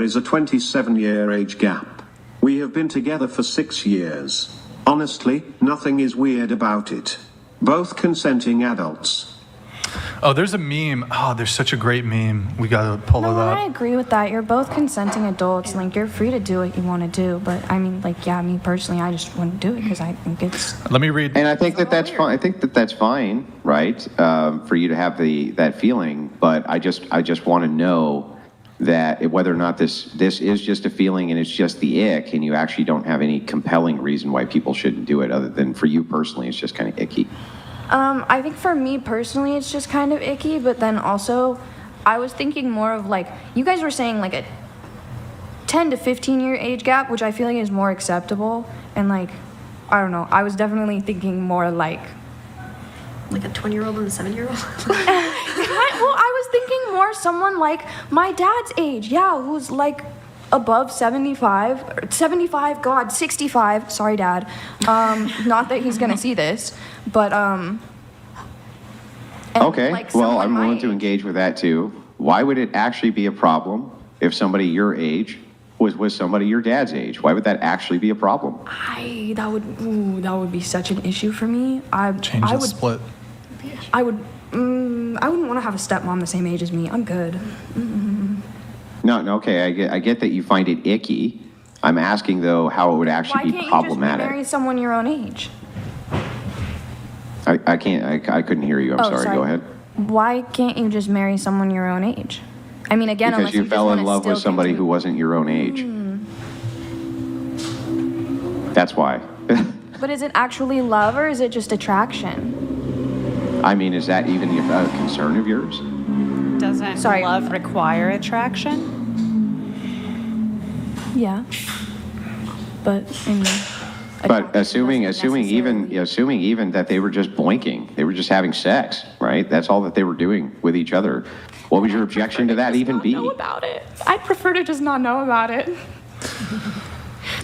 there is a 27-year age gap. We have been together for 6 years. Honestly, nothing is weird about it. Both consenting adults. Oh, there's a meme. Oh, there's such a great meme. We gotta pull it up. I agree with that. You're both consenting adults. Like, you're free to do what you want to do. But I mean, like, yeah, me personally, I just wouldn't do it because I think it's. Let me read. And I think that's fine. I think that's fine, right? For you to have that feeling. But I just want to know that whether or not this is just a feeling and it's just the ick, and you actually don't have any compelling reason why people shouldn't do it, other than for you personally, it's just kind of icky. I think for me personally, it's just kind of icky, but then also, I was thinking more of like, you guys were saying like a 10 to 15 year age gap, which I feel like is more acceptable, and like, I don't know, I was definitely thinking more like a 20-year-old and a 7-year-old? Well, I was thinking more someone like my dad's age, yeah, who's like above 75, 65, sorry dad, not that he's gonna see this, but okay, like well, I'm willing my to age. engage with that too. Why would it actually be a problem if somebody your age was with somebody your dad's age? Why would that actually be a problem? That would be such an issue for me. Change the split. I wouldn't want to have a stepmom the same age as me. I'm good. No, okay, I get that you find it icky. I'm asking though how it would actually be problematic. Why can't you just marry someone your own age? I can't. I couldn't hear you. I'm sorry. Go ahead. Why can't you just marry someone your own age? I mean, again, Because unless you just fell in wanna love with still somebody who continue- wasn't your own age. That's why. But is it actually love or is it just attraction? I mean, is that even a concern of yours? Doesn't love require attraction? Yeah. But I mean. But assuming attraction doesn't necessarily- even that they were just boinking, they were just having sex, right? That's all that they were doing with each other. What would your objection to that even be? Know about it. I'd prefer to just not know about it.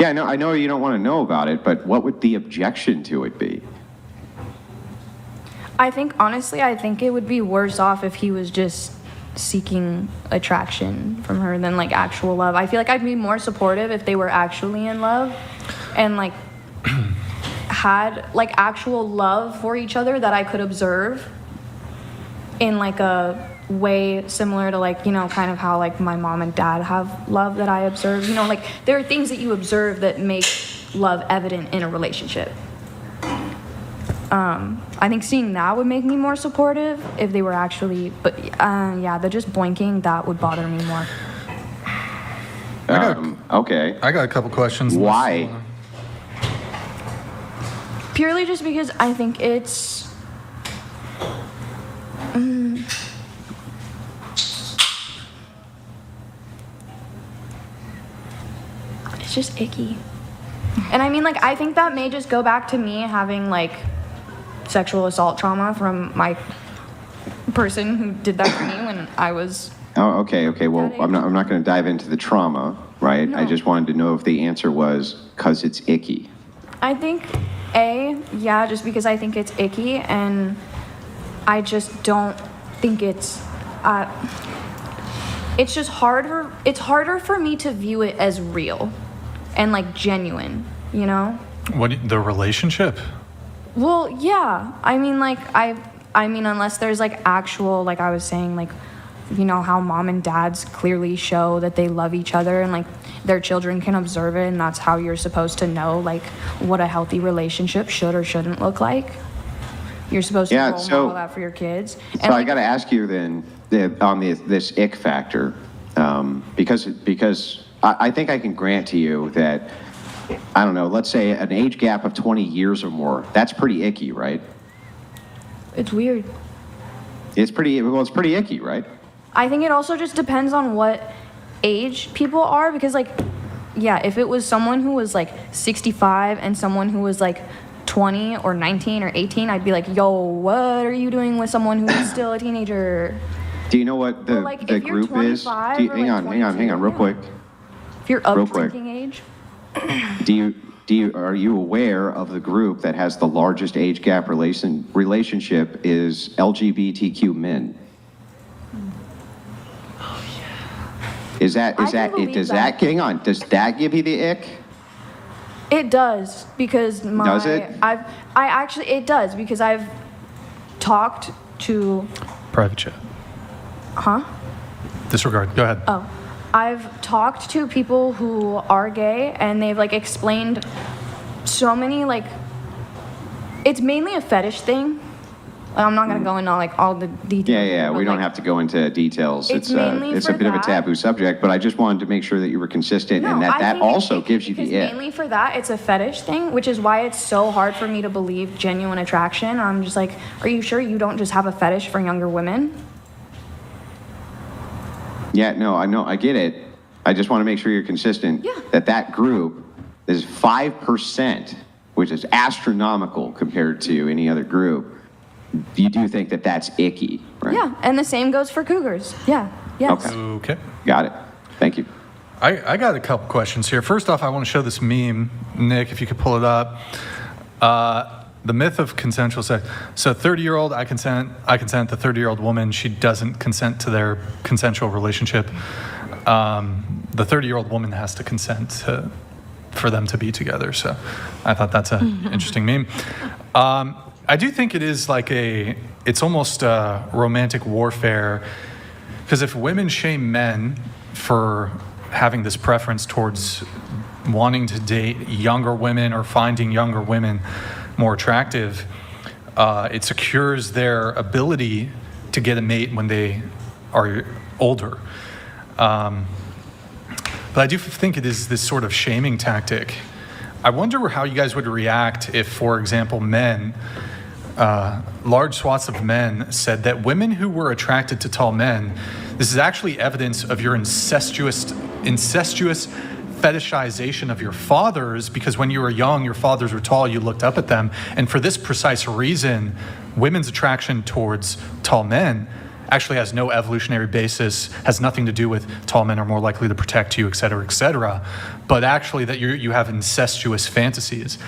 Yeah, I know you don't want to know about it, but what would the objection to it be? I think it would be worse off if he was just seeking attraction from her than like actual love. I feel like I'd be more supportive if they were actually in love and like had like actual love for each other that I could observe in like a way similar to like, you know, kind of how like my mom and dad have love that I observe. You know, like there are things that you observe that make love evident in a relationship. I think seeing that would make me more supportive if they were actually, but yeah, the just boinking, that would bother me more. Okay. I got a couple questions. Why? Purely just because I think it's it's just icky. And I mean, like, I think that may just go back to me having like sexual assault trauma from my person who did that for me when I was. Oh, okay. Well, I'm not going to dive into the trauma, right? No. I just wanted to know if the answer was because it's icky. I think yeah, just because I think it's icky, and I just don't think it's just harder. It's harder for me to view it as real and like genuine, you know? The relationship? Well, yeah. I mean, like I mean, unless there's like actual, like I was saying, like, you know, how mom and dads clearly show that they love each other and like their children can observe it, and that's how you're supposed to know like what a healthy relationship should or shouldn't look like. You're supposed to role model that for your kids. So And I like, got to ask you then on this ick factor, because I think I can grant to you that, I don't know, let's say an age gap of 20 years or more, that's pretty icky, right? it's weird. It's pretty icky, right? I think it also just depends on what age people are, because like, yeah, if it was someone who was like 65 and someone who was like 20 or 19 or 18, I'd be like, yo, what are you doing with someone who is still a teenager? Do you know what the group is? Hang on, real quick. If you're of drinking age. Are you aware of the group that has the largest age gap relationship is LGBTQ men? Is that, I can believe does that. hang on, does that give you the ick? It does because Does it? It does because I've talked to. Private chat. Huh? Disregard. Go ahead. Oh, I've talked to people who are gay, and they've like explained so many like. It's mainly a fetish thing. I'm not gonna go into like all the details. Yeah, but, we don't like, have to go into details. It's mainly It's for a bit of a that. taboo subject, but I just wanted to make sure that you were consistent and I that think also it's gives you because the ick. mainly for that, it's a fetish thing, which is why it's so hard for me to believe genuine attraction. I'm just like, are you sure you don't just have a fetish for younger women? Yeah, no, I know, I get it. I just want to make sure you're consistent. Yeah. That group is 5%, which is astronomical compared to any other group. You do think that that's icky, right? Yeah, and the same goes for cougars. Yeah, yes. Okay. Okay. Got it. Thank you. I got a couple questions here. First off, I want to show this meme. Nick, if you could pull it up. The myth of consensual sex. So 30-year-old, I consent. The 30-year-old woman, she doesn't consent to their consensual relationship. The 30-year-old woman has to consent for them to be together. So I thought that's an interesting meme. I do think it is like it's almost romantic warfare, because if women shame men for having this preference towards wanting to date younger women or finding younger women more attractive, it secures their ability to get a mate when they are older. But I do think it is this sort of shaming tactic. I wonder how you guys would react if, for example, large swaths of men said that women who were attracted to tall men, this is actually evidence of your incestuous fetishization of your fathers, because when you were young, your fathers were tall, you looked up at them. And for this precise reason, women's attraction towards tall men actually has no evolutionary basis, has nothing to do with tall men are more likely to protect you, et cetera, but actually that you have incestuous fantasies.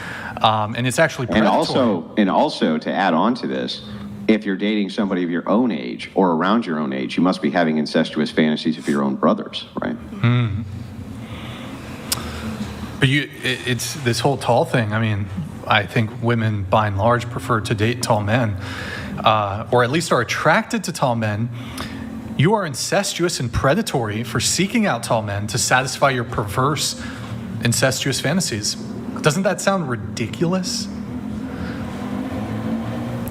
And it's actually predatory. And also to add on to this, if you're dating somebody of your own age or around your own age, you must be having incestuous fantasies of your own brothers, right? But it's this whole tall thing. I mean, I think women by and large prefer to date tall men, or at least are attracted to tall men. You are incestuous and predatory for seeking out tall men to satisfy your perverse incestuous fantasies. Doesn't that sound ridiculous?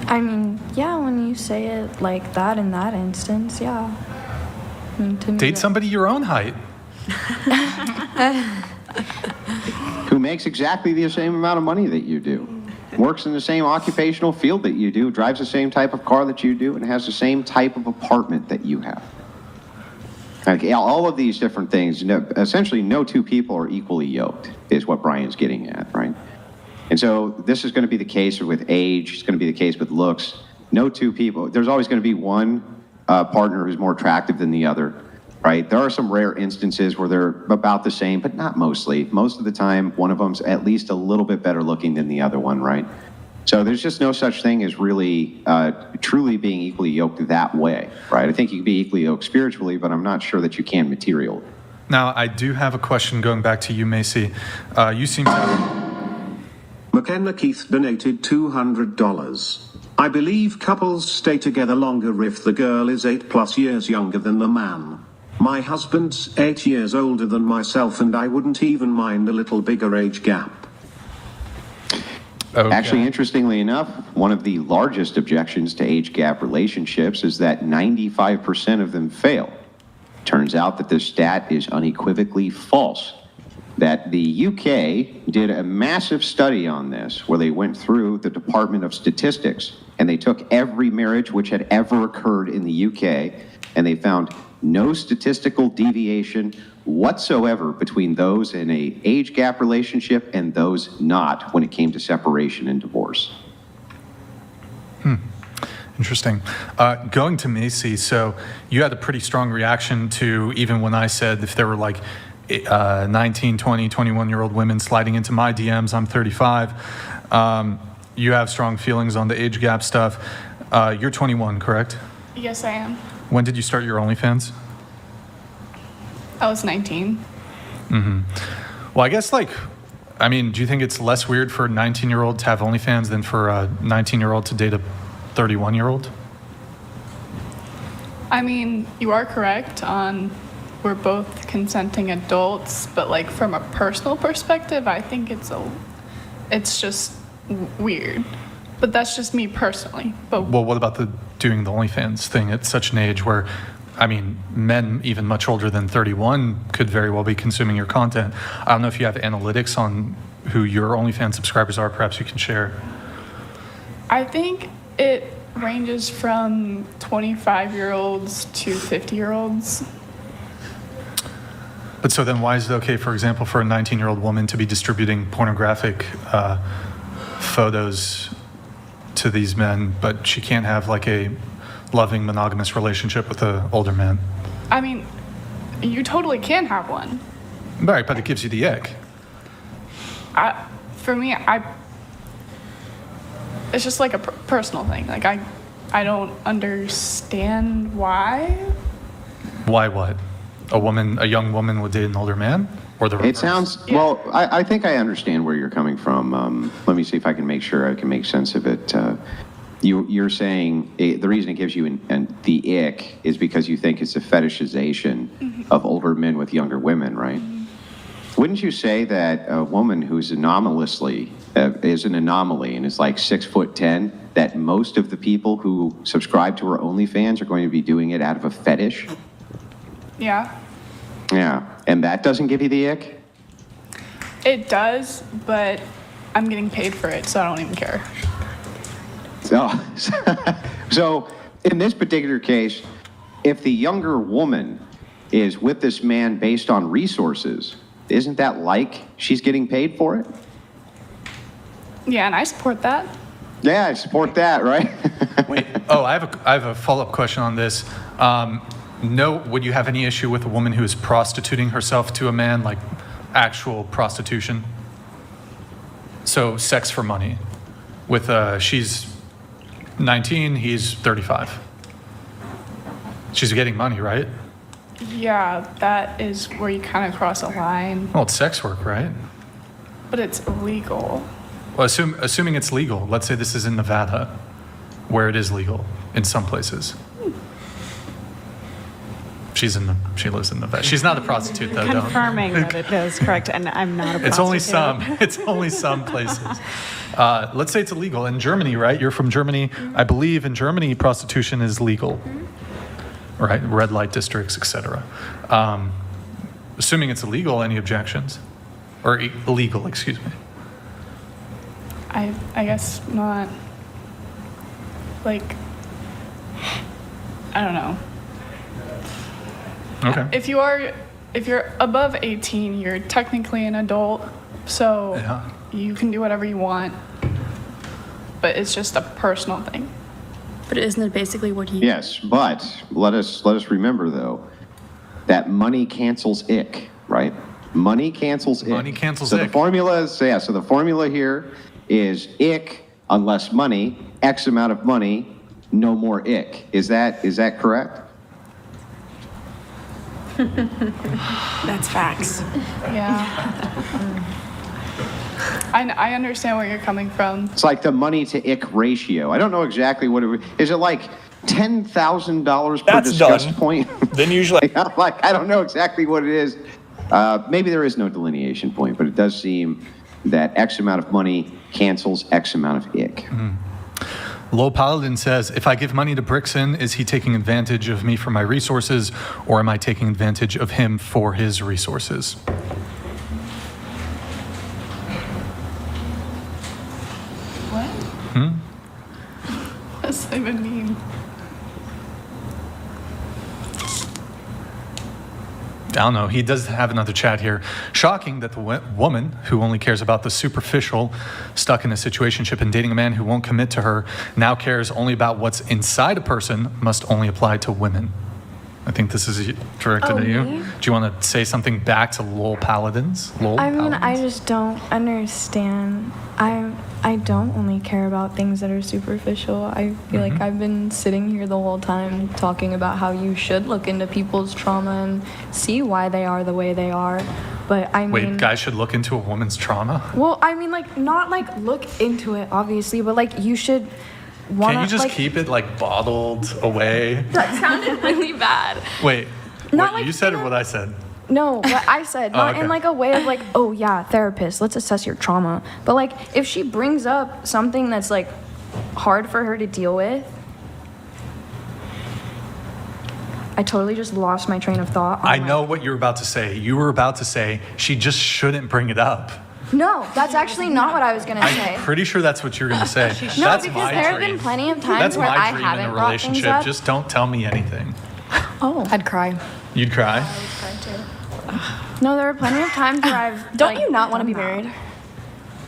I mean, yeah, when you say it like that in that instance, yeah. I mean, to me, Date somebody your own height. Who makes exactly the same amount of money that you do, works in the same occupational field that you do, drives the same type of car that you do, and has the same type of apartment that you have. Like, all of these different things, essentially no two people are equally yoked, is what Brian's getting at, right? And so this is going to be the case with age, it's going to be the case with looks. No two people, there's always going to be one partner who's more attractive than the other, right? There are some rare instances where they're about the same, but not mostly. Most of the time, one of them's at least a little bit better looking than the other one, right? So there's just no such thing as really truly being equally yoked that way, right? I think you can be equally yoked spiritually, but I'm not sure that you can materially. Now, I do have a question going back to you, Macy. You seem to... McKenna Keith donated $200. I believe couples stay together longer if the girl is 8+ years younger than the man. My husband's 8 years older than myself, and I wouldn't even mind a little bigger age gap. Okay. Actually, interestingly enough, one of the largest objections to age gap relationships is that 95% of them fail. Turns out that this stat is unequivocally false. That the UK did a massive study on this, where they went through the Department of Statistics, and they took every marriage which had ever occurred in the UK, and they found no statistical deviation whatsoever between those in a age gap relationship and those not when it came to separation and divorce. Interesting. Going to Macy, so you had a pretty strong reaction to even when I said if there were like 19, 20, 21-year-old women sliding into my DMs, I'm 35. You have strong feelings on the age gap stuff. You're 21, correct? Yes, I am. When did you start your OnlyFans? I was 19. Well, I guess, like, I mean, do you think it's less weird for a 19-year-old to have OnlyFans than for a 19-year-old to date a 31-year-old? I mean, you are correct on we're both consenting adults, but like from a personal perspective, I think it's just weird. But that's just me personally. But Well, what about doing the OnlyFans thing at such an age where, I mean, men even much older than 31 could very well be consuming your content. I don't know if you have analytics on who your OnlyFans subscribers are. Perhaps you can share. I think it ranges from 25-year-olds to 50-year-olds. But so then why is it okay, for example, for a 19-year-old woman to be distributing pornographic photos to these men, but she can't have like a loving monogamous relationship with an older man? I mean, you totally can have one. Right, but it gives you the ick. For me, it's just like a personal thing. Like I don't understand why. Why what? A young woman would date an older man? Or the reverse? It sounds, well, I think I understand where you're coming from. Let me see if I can make sure I can make sense of it. You're saying the reason it gives you the ick is because you think it's a fetishization of older men with younger women, right? Wouldn't you say that a woman who's anomalously is an anomaly and is like 6'10", that most of the people who subscribe to her OnlyFans are going to be doing it out of a fetish? Yeah. Yeah, and that doesn't give you the ick? It does, but I'm getting paid for it, so I don't even care. So in this particular case, if the younger woman is with this man based on resources, isn't that like she's getting paid for it? Yeah, and I support that. Yeah, I support that, right? Wait, I have a follow-up question on this. No, would you have any issue with a woman who is prostituting herself to a man, like actual prostitution? So sex for money. With she's 19, he's 35. She's getting money, right? Yeah, that is where you kind of cross a line, Well, it's sex work, right? but it's illegal. Well, assuming it's legal. Let's say this is in Nevada, where it is legal in some places. She lives in Nevada. She's not a prostitute, though. Confirming that it is correct, and I'm not a prostitute. It's only some places. Let's say it's illegal in Germany, right? You're from Germany. I believe in Germany, prostitution is legal, right? Red light districts, etc. Assuming it's illegal, any objections? Or illegal, excuse me. I guess not. Like, I don't know. Okay. If you're above 18, you're technically an adult, so Yeah. you can do whatever you want. But it's just a personal thing. But isn't it basically what he? Yes, but let us remember though that money cancels ick, right? Money cancels ick. Money cancels so ick. The formula is so the formula here is ick unless money, X amount of money, no more ick. Is that correct? That's facts. Yeah. I understand where you're coming from. It's like the money to ick ratio. I don't know exactly what it is. It like $10,000 per That's discussed done. point? Then usually, Like, I don't know exactly what it is. Maybe there is no delineation point, but it does seem that X amount of money cancels X amount of ick. Low Paladin says, if I give money to Brixton, is he taking advantage of me for my resources, or am I taking advantage of him for his resources? What? What does that even mean? I don't know. He does have another chat here. Shocking that the woman who only cares about the superficial, stuck in a situationship and dating a man who won't commit to her, now cares only about what's inside a person, must only apply to women. I think this is directed at you. me? Do you want to say something back to Lol Paladins? I mean, I just don't understand. I don't only care about things that are superficial. I feel like I've been sitting here the whole time talking about how you should look into people's trauma and see why they are the way they are. But I mean, Wait, guys should look into a woman's trauma? well, I mean, like, not like look into it, obviously, but like you should want Can't you just like, keep it like bottled away? That sounded really bad. Wait, Not what like you said in or a- what I said? No, what I said, not okay. in like a way of like, oh yeah, therapist, let's assess your trauma. But like, if she brings up something that's like hard for her to deal with, I totally just lost my train of thought. I know what you're about to say. You were about to say she just shouldn't bring it up. No, that's actually not what I was gonna say. I'm pretty sure that's what you're going to say. No, That's because my there have dream. been plenty of times That's where my I dream haven't in a brought things relationship. up. Just don't tell me anything. Oh, I'd cry. You'd cry? no, there are plenty of times where I've. Don't like, you not want to be done that.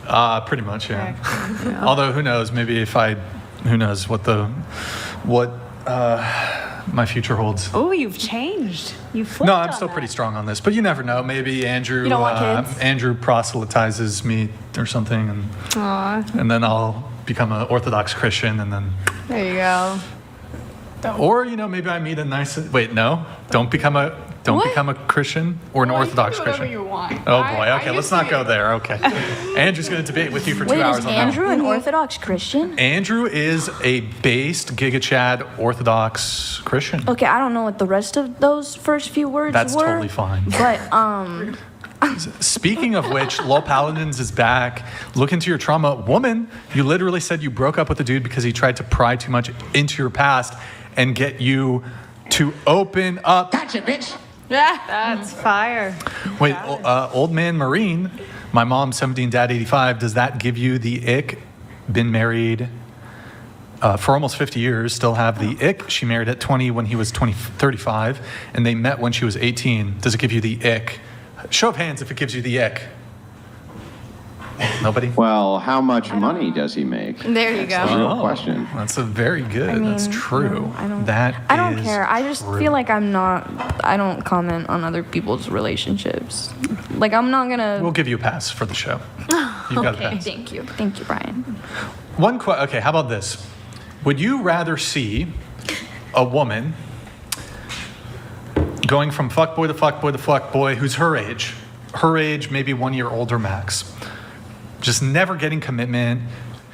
married? Pretty much, yeah. Although who knows? Maybe if I, who knows what my future holds. Oh, you've changed. You flipped No, I'm on still that. pretty strong on this, but you never know. Maybe Andrew, You don't want kids? Andrew proselytizes me or something, and then I'll become an Orthodox Christian, and then, There you go. or maybe I meet a nice. Wait, no, don't become a Christian or an Well, you can Orthodox do whatever Christian. you want. Oh boy, I okay, let's used not to- go there. Okay, Andrew's going to debate with you for 2 Wait, hours is on Andrew that. an Orthodox Christian? Andrew is a based Giga Chad Orthodox Christian. Okay, I don't know what the rest of those first few words That's were. totally fine. But Speaking of which, Lol Paladins is back. Look into your trauma. Woman, you literally said you broke up with a dude because he tried to pry too much into your past and get you to open up. That's fire. Wait, old man Marine, my mom 17, dad 85, does that give you the ick? Been married for almost 50 years, still have the ick. She married at 20 when he was 35, and they met when she was 18. Does it give you the ick? Show of hands if it gives you the ick. Nobody? Well, how much money does he make? There you That's the go. real question. That's a very good. I mean, that's true. no, I don't. That I don't is care. I just true. feel like I don't comment on other people's relationships. Like I'm not gonna. We'll give you a pass for the show. You've got a pass. Thank you, Brian. Okay, how about this? Would you rather see a woman going from fuckboy to fuckboy to fuckboy who's her age, maybe 1 year older max, just never getting commitment?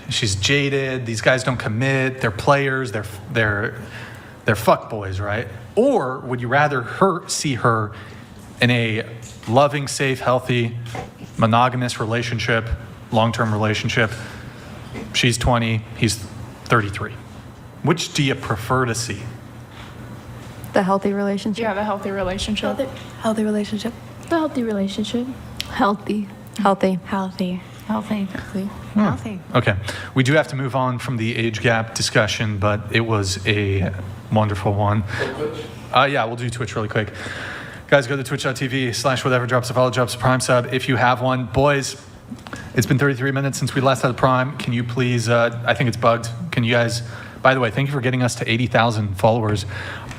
She's jaded. These guys don't commit. They're players. They're fuckboys, right? Or would you rather see her in a loving, safe, healthy, monogamous relationship, long-term relationship? She's 20. He's 33. Which do you prefer to see? The healthy relationship. Yeah, the healthy relationship. Healthy relationship. The healthy relationship. Healthy. Healthy. Healthy. Healthy. Healthy. Okay. We do have to move on from the age gap discussion, but it was a wonderful one. Yeah, we'll do Twitch really quick. Guys, go to twitch.tv/whatever, drops a follow, drops a prime sub if you have one. Boys, it's been 33 minutes since we last had a prime. Can you please, I think it's bugged. Can you guys, by the way, thank you for getting us to 80,000 followers.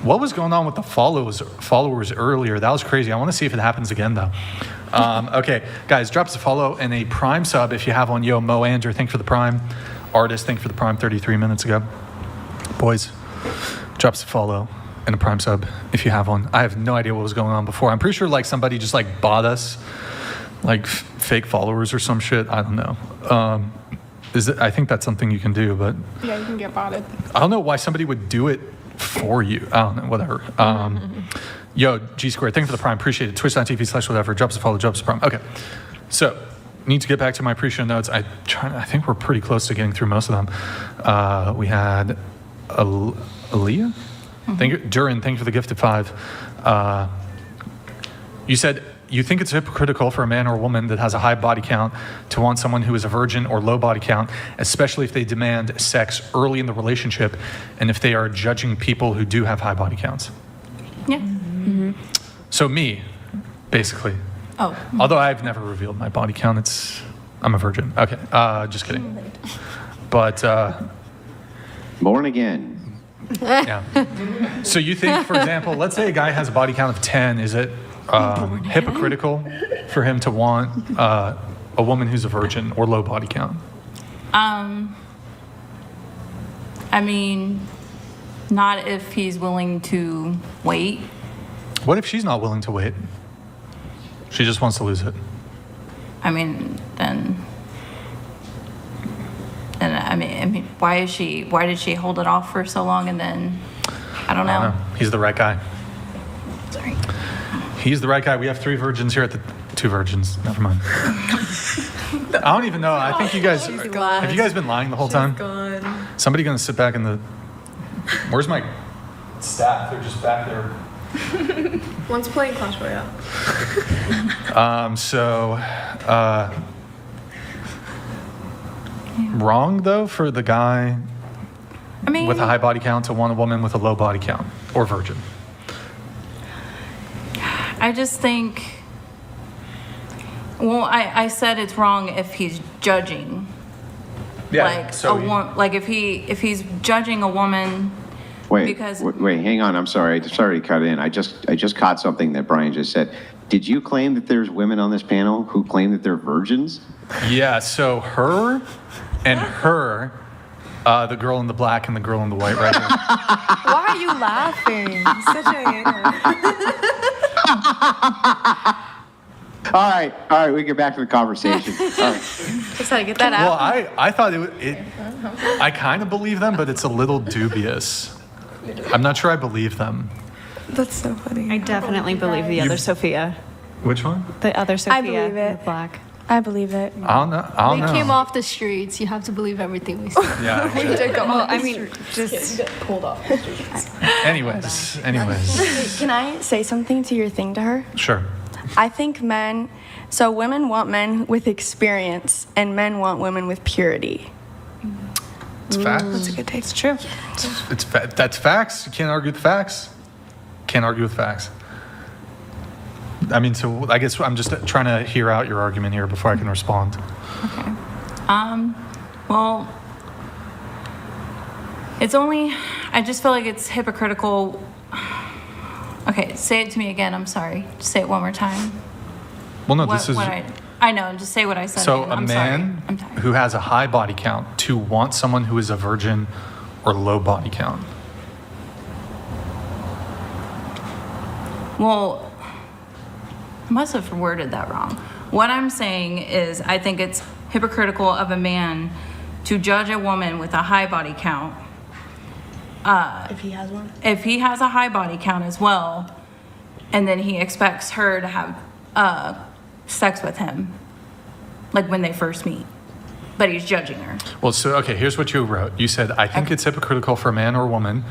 What was going on with the followers earlier? That was crazy. I want to see if it happens again, though. Okay, guys, drop us a follow and a prime sub if you have one. Yo, Mo Andrew, thank you for the prime. Artist, thank you for the prime 33 minutes ago. Boys, drop us a follow and a prime sub if you have one. I have no idea what was going on before. I'm pretty sure like somebody just like bought us like fake followers or some shit. I don't know. I think that's something you can do, but Yeah, you can get botted. I don't know why somebody would do it for you. I don't know, whatever. Yo, G Squared, thank you for the prime. Appreciate it. Twitch.tv/whatever. Drops a follow, drops a prime. Okay. So, need to get back to my pre-show notes. I think we're pretty close to getting through most of them. We had Aaliyah? Thank you. Durin, thank you for the gift of 5. You said you think it's hypocritical for a man or a woman that has a high body count to want someone who is a virgin or low body count, especially if they demand sex early in the relationship and if they are judging people who do have high body counts. Yeah. So me, basically. Oh. Although I've never revealed my body count, I'm a virgin. Okay, just kidding. But Born again. Yeah. So you think, for example, let's say a guy has a body count of 10. Is it hypocritical for him to want a woman who's a virgin or low body count? I mean, not if he's willing to wait. What if she's not willing to wait? She just wants to lose it. I mean, then. And I mean, why did she hold it off for so long? And then, I don't know. He's the right guy. Sorry. He's the right guy. We have 3 virgins here at the 2 virgins. Never mind. I don't even know. I think you guys have you guys been lying the whole time? Somebody gonna sit back in the. Where's my staff? They're just back there. One's playing Clash Royale. Wrong though for the guy I mean, with a high body count to want a woman with a low body count or virgin. I just think. Well, I said it's wrong if he's judging. Yeah. Like if he's judging a woman. Wait, hang on. I'm sorry. Sorry to cut in. I just caught something that Brian just said. Did you claim that there's women on this panel who claim that they're virgins? Yeah. So her and her, the girl in the black and the girl in the white right here. Why are you laughing? Such a hater. All right. We get back to the conversation. All right. Just gotta get that Well, out. I thought I kind of believe them, but it's a little dubious. I'm not sure I believe them. That's so funny. I definitely believe the other Sophia. Which one? The other Sophia. believe it. with black. I believe it. I don't know. We came off the streets. You have to believe everything we say. Yeah. Well, I mean, just Pulled off. Anyways. Can I say something to your thing to her? Sure. I think women want men with experience, and men want women with purity. It's facts. That's a good take. It's true. That's facts. You can't argue with facts. Can't argue with facts. I mean, so I guess I'm just trying to hear out your argument here before I can respond. Okay. Well, I just feel like it's hypocritical. Okay, say it to me again. I'm sorry. Just say it one more time. Well, no, this is. I know. Just say what I said. So again. a man who has a high body count to want someone who is a virgin or low body count. Well, I must have worded that wrong. What I'm saying is I think it's hypocritical of a man to judge a woman with a high body count. If he has one. If he has a high body count as well, and then he expects her to have sex with him, like when they first meet, but he's judging her. Well, so, okay, here's what you wrote. You said, I think it's hypocritical for a man or woman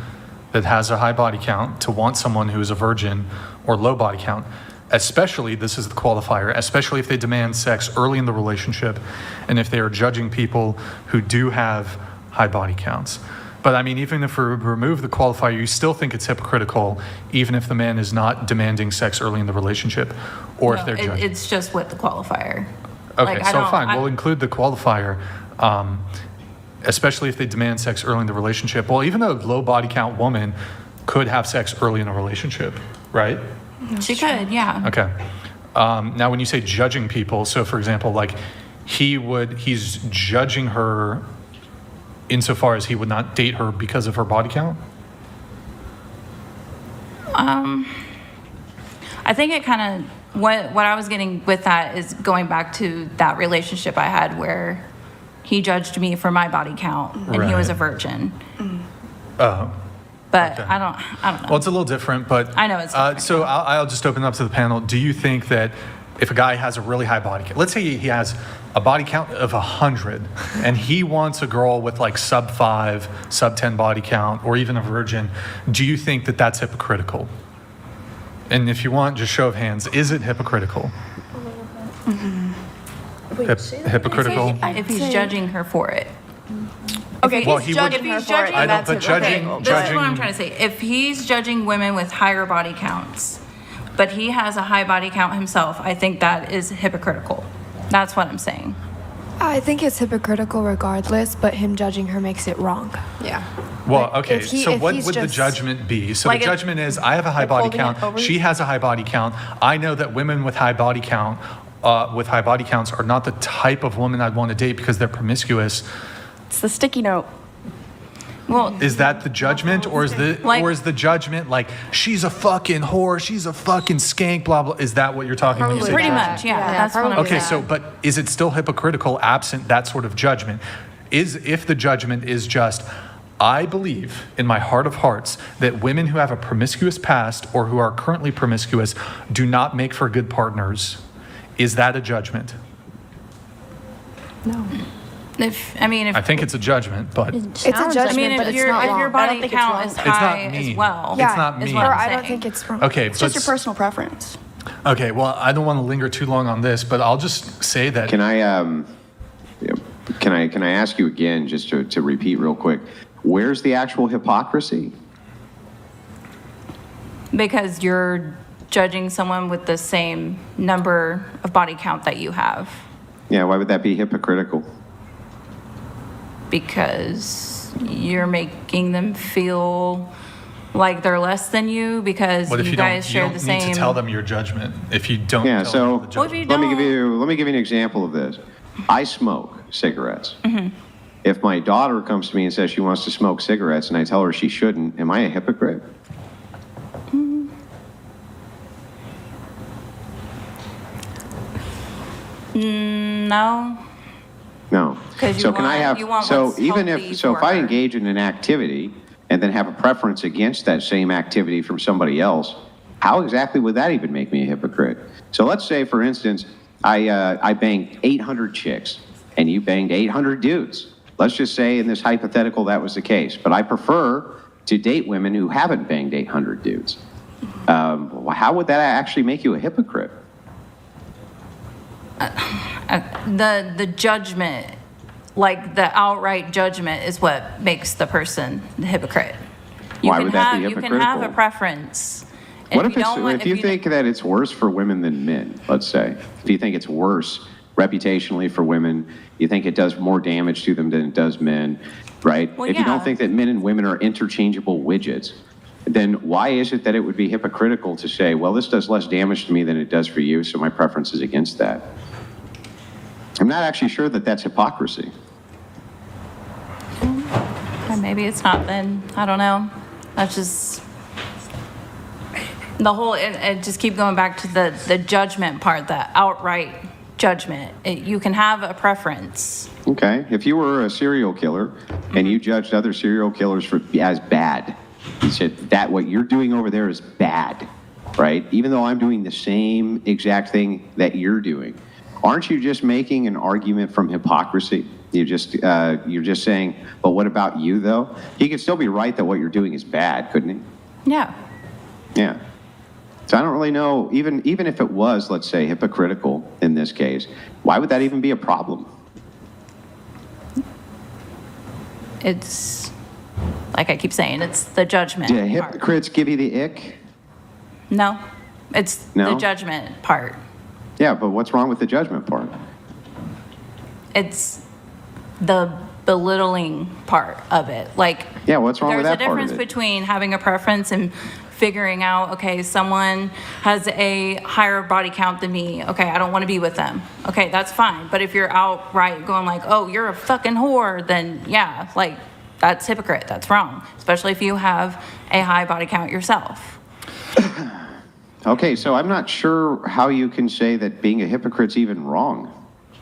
that has a high body count to want someone who is a virgin or low body count, especially, this is the qualifier, especially if they demand sex early in the relationship and if they are judging people who do have high body counts. But I mean, even if we remove the qualifier, you still think it's hypocritical, even if the man is not demanding sex early in the relationship, or if they're judging. It's just with the qualifier. Okay, so fine, we'll include the qualifier, especially if they demand sex early in the relationship. Well, even a low body count woman could have sex early in a relationship, right? She could, yeah. Okay. Now, when you say judging people, so for example, like he's judging her insofar as he would not date her because of her body count? I think it kind of, what I was getting with that is going back to that relationship I had where he judged me for my body count and he was a virgin. Oh. But Okay. I don't know. Well, it's a little different, but I know it's different. So I'll just open up to the panel. Do you think that if a guy has a really high body count, let's say he has a body count of 100, and he wants a girl with like sub 5, sub 10 body count, or even a virgin, do you think that that's hypocritical? And if you want, just show of hands, is it hypocritical? Hypocritical? If he's judging her for it. Okay, Well, he's he judging would- her for it. I know, That's but judging- hypocritical. This is what I'm trying to say. If he's judging women with higher body counts, but he has a high body count himself, I think that is hypocritical. That's what I'm saying. I think it's hypocritical regardless, but him judging her makes it wrong. yeah. Well, okay, If he- so if what he's would the just- judgment be? So Like the it- judgment is, I have a high Like body holding it count, over? she has a high body count. I know that women with high body count, with high body counts are not the type of woman I'd want to date because they're promiscuous. It's the sticky note. Well, Is that the judgment, or is the judgment like, she's a fucking whore, she's a fucking skank, blah blah? Is that what you're talking when you say pretty judgment? much, yeah. Yeah, That's what I'm probably. Okay, saying. so but is it still hypocritical absent that sort of judgment? If the judgment is just, I believe in my heart of hearts that women who have a promiscuous past or who are currently promiscuous do not make for good partners, is that a judgment? if I think it's a judgment, but It's a Sounds judgment, I mean, but if it's not your wrong. I don't body think count it's is wrong. It's not high as mean. well, It's not is mean. what Or I'm I don't saying. think it's wrong. Okay, It's just but- your personal preference. okay, well, I don't want to linger too long on this, but I'll just say that Can I ask you again, just to repeat real quick, where's the actual hypocrisy? Because you're judging someone with the same number of body count that you have. Yeah, why would that be hypocritical? Because you're making them feel like they're less than you because what if you you guys don't, share you the don't same. need to tell them your judgment if you don't Yeah, tell so them the Well, if you judgment? let me give you an example of this. I smoke cigarettes. If my daughter comes to me and says she wants to smoke cigarettes and I tell her she shouldn't, am I a hypocrite? No. No. 'Cause you So can I want- have, you want so what's even healthy if, so if for I her. engage in an activity and then have a preference against that same activity from somebody else, how exactly would that even make me a hypocrite? So let's say, for instance, I banged 800 chicks and you banged 800 dudes. Let's just say in this hypothetical that was the case, but I prefer to date women who haven't banged 800 dudes. How would that actually make you a hypocrite? The judgment, like the outright judgment, is what makes the person the hypocrite. You Why can would that be have, you can have a hypocritical? preference. and What if you don't want- if you think that it's worse for women than men, let's say, if you think it's worse reputationally for women, you think it does more damage to them than it does men, right? Well, If you yeah. don't think that men and women are interchangeable widgets, then why is it that it would be hypocritical to say, well, this does less damage to me than it does for you, so my preference is against that? I'm not actually sure that that's hypocrisy. Or maybe it's not then. I don't know. That's just the whole, it just keep going back to the judgment part, the outright judgment. You can have a preference. Okay, if you were a serial killer and you judged other serial killers as bad, you said that what you're doing over there is bad, right? Even though I'm doing the same exact thing that you're doing, aren't you just making an argument from hypocrisy? You're just saying, but what about you though? He could still be right that what you're doing is bad, couldn't he? Yeah. Yeah. So I don't really know, even if it was, let's say, hypocritical in this case, why would that even be a problem? It's, like I keep saying, it's the judgment Do part. hypocrites give you the ick? No, it's No? the judgment part. Yeah, but what's wrong with the judgment part? It's the belittling part of it. Like, Yeah, what's wrong with there's that a part of difference it? between having a preference and figuring out, okay, someone has a higher body count than me. Okay, I don't want to be with them. Okay, that's fine. But if you're outright going like, oh, you're a fucking whore, then yeah, like, that's hypocrite. That's wrong. Especially if you have a high body count yourself. Okay, so I'm not sure how you can say that being a hypocrite's even wrong.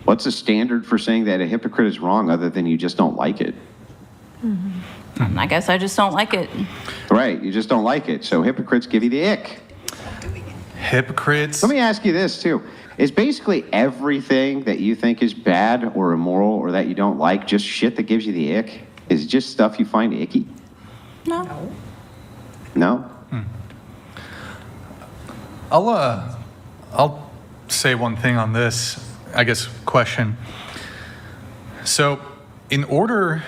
What's the standard for saying that a hypocrite is wrong other than you just don't like it? I guess I just don't like it. Right, you just don't like it. So hypocrites give you the ick. Hypocrites. Let me ask you this too. Is basically everything that you think is bad or immoral or that you don't like just shit that gives you the ick? Is it just stuff you find icky? No. No? I'll say one thing on this, I guess, question. So, in order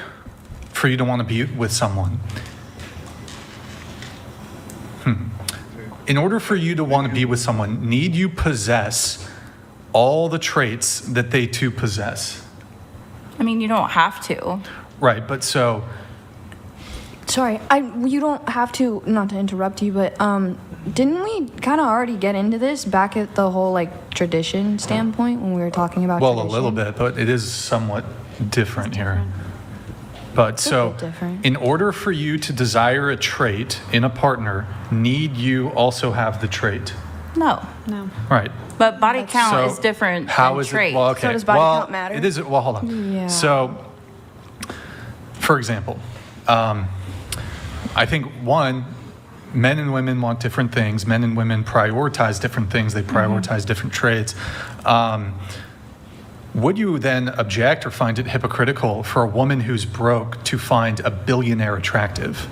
for you to want to be with someone, need you possess all the traits that they too possess? I mean, you don't have to. Right, but so Sorry, you don't have to, not to interrupt you, but didn't we kind of already get into this back at the whole like tradition standpoint when we were talking about Well, tradition? a little bit, but it is somewhat different here. But so, bit different. in order for you to desire a trait in a partner, need you also have the trait? No. No. Right. But body count So is different how than is trait. it? Well, okay. So does body well, count matter? It is. Well, hold on. Yeah. So, for example, I think one, men and women want different things. Men and women prioritize different things. They prioritize different traits. Would you then object or find it hypocritical for a woman who's broke to find a billionaire attractive?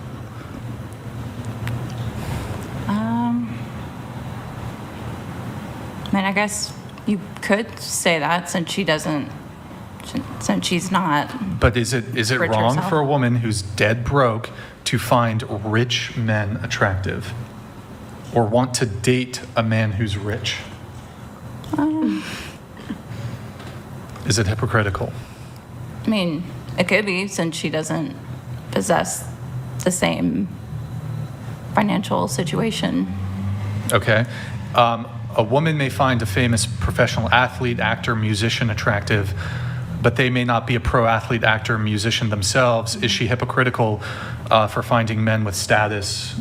I mean, I guess you could say that since she's not. But is it Rich wrong herself. for a woman who's dead broke to find rich men attractive, or want to date a man who's rich? Is it hypocritical? I mean, it could be since she doesn't possess the same financial situation. Okay. A woman may find a famous professional athlete, actor, musician attractive, but they may not be a pro athlete, actor, musician themselves. Is she hypocritical for finding men with status,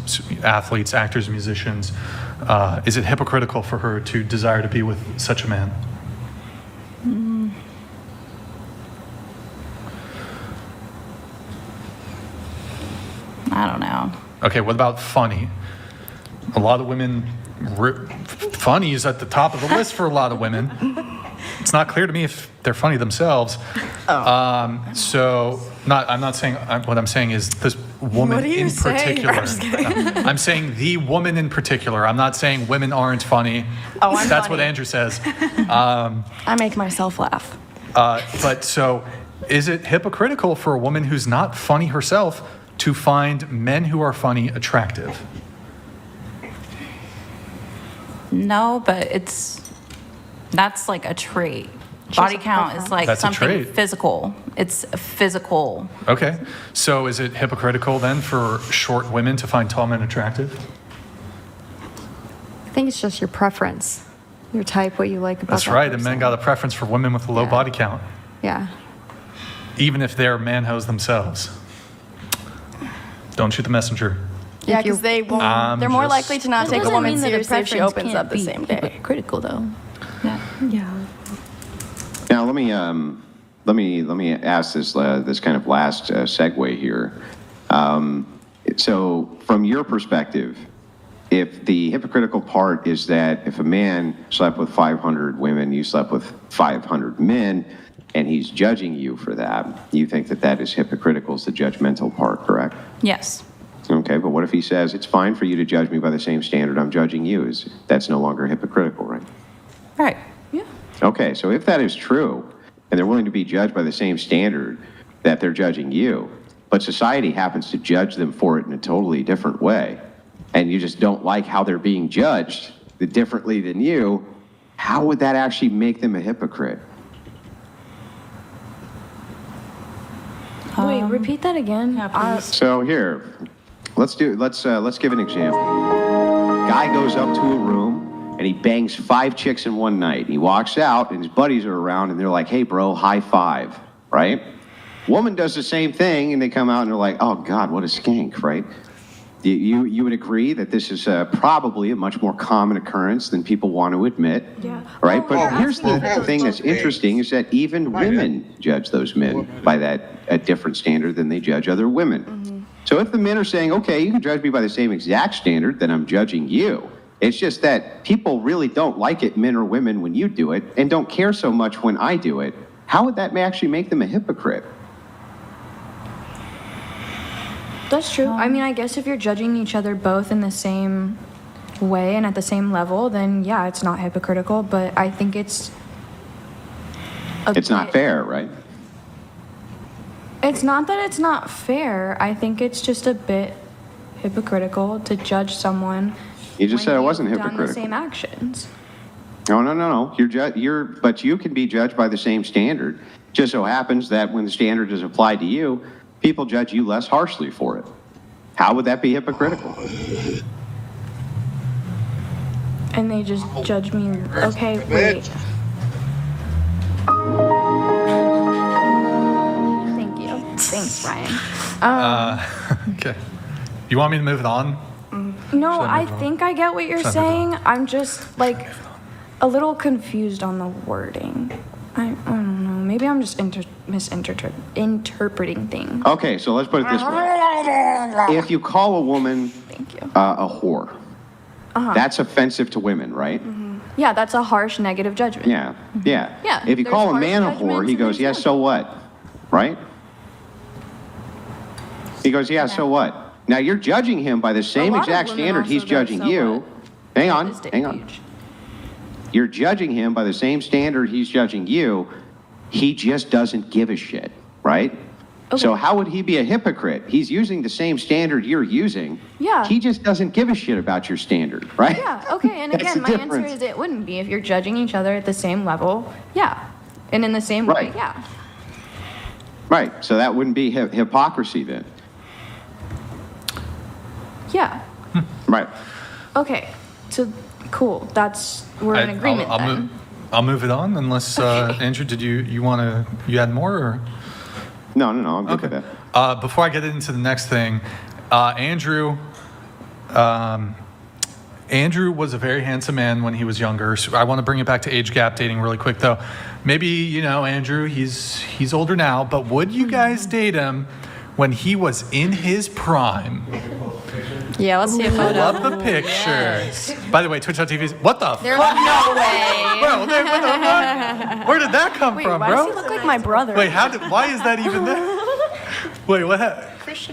athletes, actors, musicians? Is it hypocritical for her to desire to be with such a man? I don't know. Okay, what about funny? A lot of women, funny is at the top of the list for a lot of women. It's not clear to me if they're funny themselves. So, I'm not saying, what I'm saying is this woman What are you in saying? particular. I'm just kidding. I'm saying the woman in particular. I'm not saying women aren't funny. Oh, I'm That's funny. what Andrew says. I make myself laugh. But so, is it hypocritical for a woman who's not funny herself to find men who are funny attractive? No, but that's like a trait. Body count is like That's a something trait. physical. It's a physical. Okay. So is it hypocritical then for short women to find tall men attractive? I think it's just your preference, your type, what you like about That's that right. And men person. got a preference for women with a low Yeah. body count, Yeah. even if they're man-hoes themselves. Don't shoot the messenger. Yeah, If you- because they won't. I'm they're more just- likely to not It take a doesn't woman mean that a seriously if she preference opens can't up the be same day. Critical though. Yeah. Yeah. Now let me ask this kind of last segue here. So from your perspective, if the hypocritical part is that if a man slept with 500 women, you slept with 500 men, and he's judging you for that, you think that that is hypocritical, is the judgmental part, correct? Yes. Okay, but what if he says, it's fine for you to judge me by the same standard I'm judging you? That's no longer hypocritical, right? Right. Okay, so if that is true, and they're willing to be judged by the same standard that they're judging you, but society happens to judge them for it in a totally different way, and you just don't like how they're being judged differently than you, how would that actually make them a hypocrite? Wait, repeat that again. Yeah, please. So here, let's give an example. Guy goes up to a room and he bangs 5 chicks in one night. He walks out and his buddies are around and they're like, "Hey bro, high five," right? Woman does the same thing and they come out and they're like, "Oh God, what a skank," right? You would agree that this is probably a much more common occurrence than people want to admit, right? But here's the thing that's interesting is that even women judge those men by a different standard than they judge other women. So if the men are saying, okay, you can judge me by the same exact standard, then I'm judging you. It's just that people really don't like it, men or women, when you do it, and don't care so much when I do it. How would that actually make them a hypocrite? That's true. I mean, I guess if you're judging each other both in the same way and at the same level, then yeah, it's not hypocritical, but I think it's It's not fair, right? It's not that it's not fair. I think it's just a bit hypocritical to judge someone. You just when said it wasn't you've done the hypocritical. same actions. No. But you can be judged by the same standard. Just so happens that when the standard is applied to you, people judge you less harshly for it. How would that be hypocritical? And they just judge me. Okay, wait. Thank you. Thanks, Ryan. Okay. You want me to move it on? No, Should I I move on? think I get what you're Should I move saying. I'm just like a little confused on the wording. I don't know. Maybe I'm just misinterpreting things. Okay, so let's put it this way. If you call a woman Thank you. a whore, that's offensive to women, right? Yeah, that's a harsh negative judgment. Yeah, yeah. Yeah, If you there's call a harsh man a whore, judgments he and goes, there's yeah, no so what? Right? He goes, yeah, so what? Now you're judging him by the same lot of exact women standard also he's go, judging "So you. what?" Hang on, This day hang and on. age. You're judging him by the same standard he's judging you. He just doesn't give a shit, right? So Okay. how would he be a hypocrite? He's using the same standard you're using. Yeah. He just doesn't give a shit about your standard, right? Yeah, okay. And That's again, the my answer difference. is it wouldn't be if you're judging each other at the same level. Yeah. And in the same way, Right. yeah. Right. So that wouldn't be hypocrisy then. Yeah. Right. Okay. So cool. We're in agreement then. I'll move it on unless, Andrew, did you had more or? No, I'm good with that. Before I get into the next thing, Andrew was a very handsome man when he was younger. So I want to bring it back to age gap dating really quick though. Maybe, Andrew, he's older now, but would you guys date him when he was in his prime? Yeah, let's see a I photo. love the picture. By the way, Twitch.tv, what the There's fuck? no way. Bro, what the fuck? Where did that come from, Why bro? does he look like my brother? Wait, why is that even there? Wait,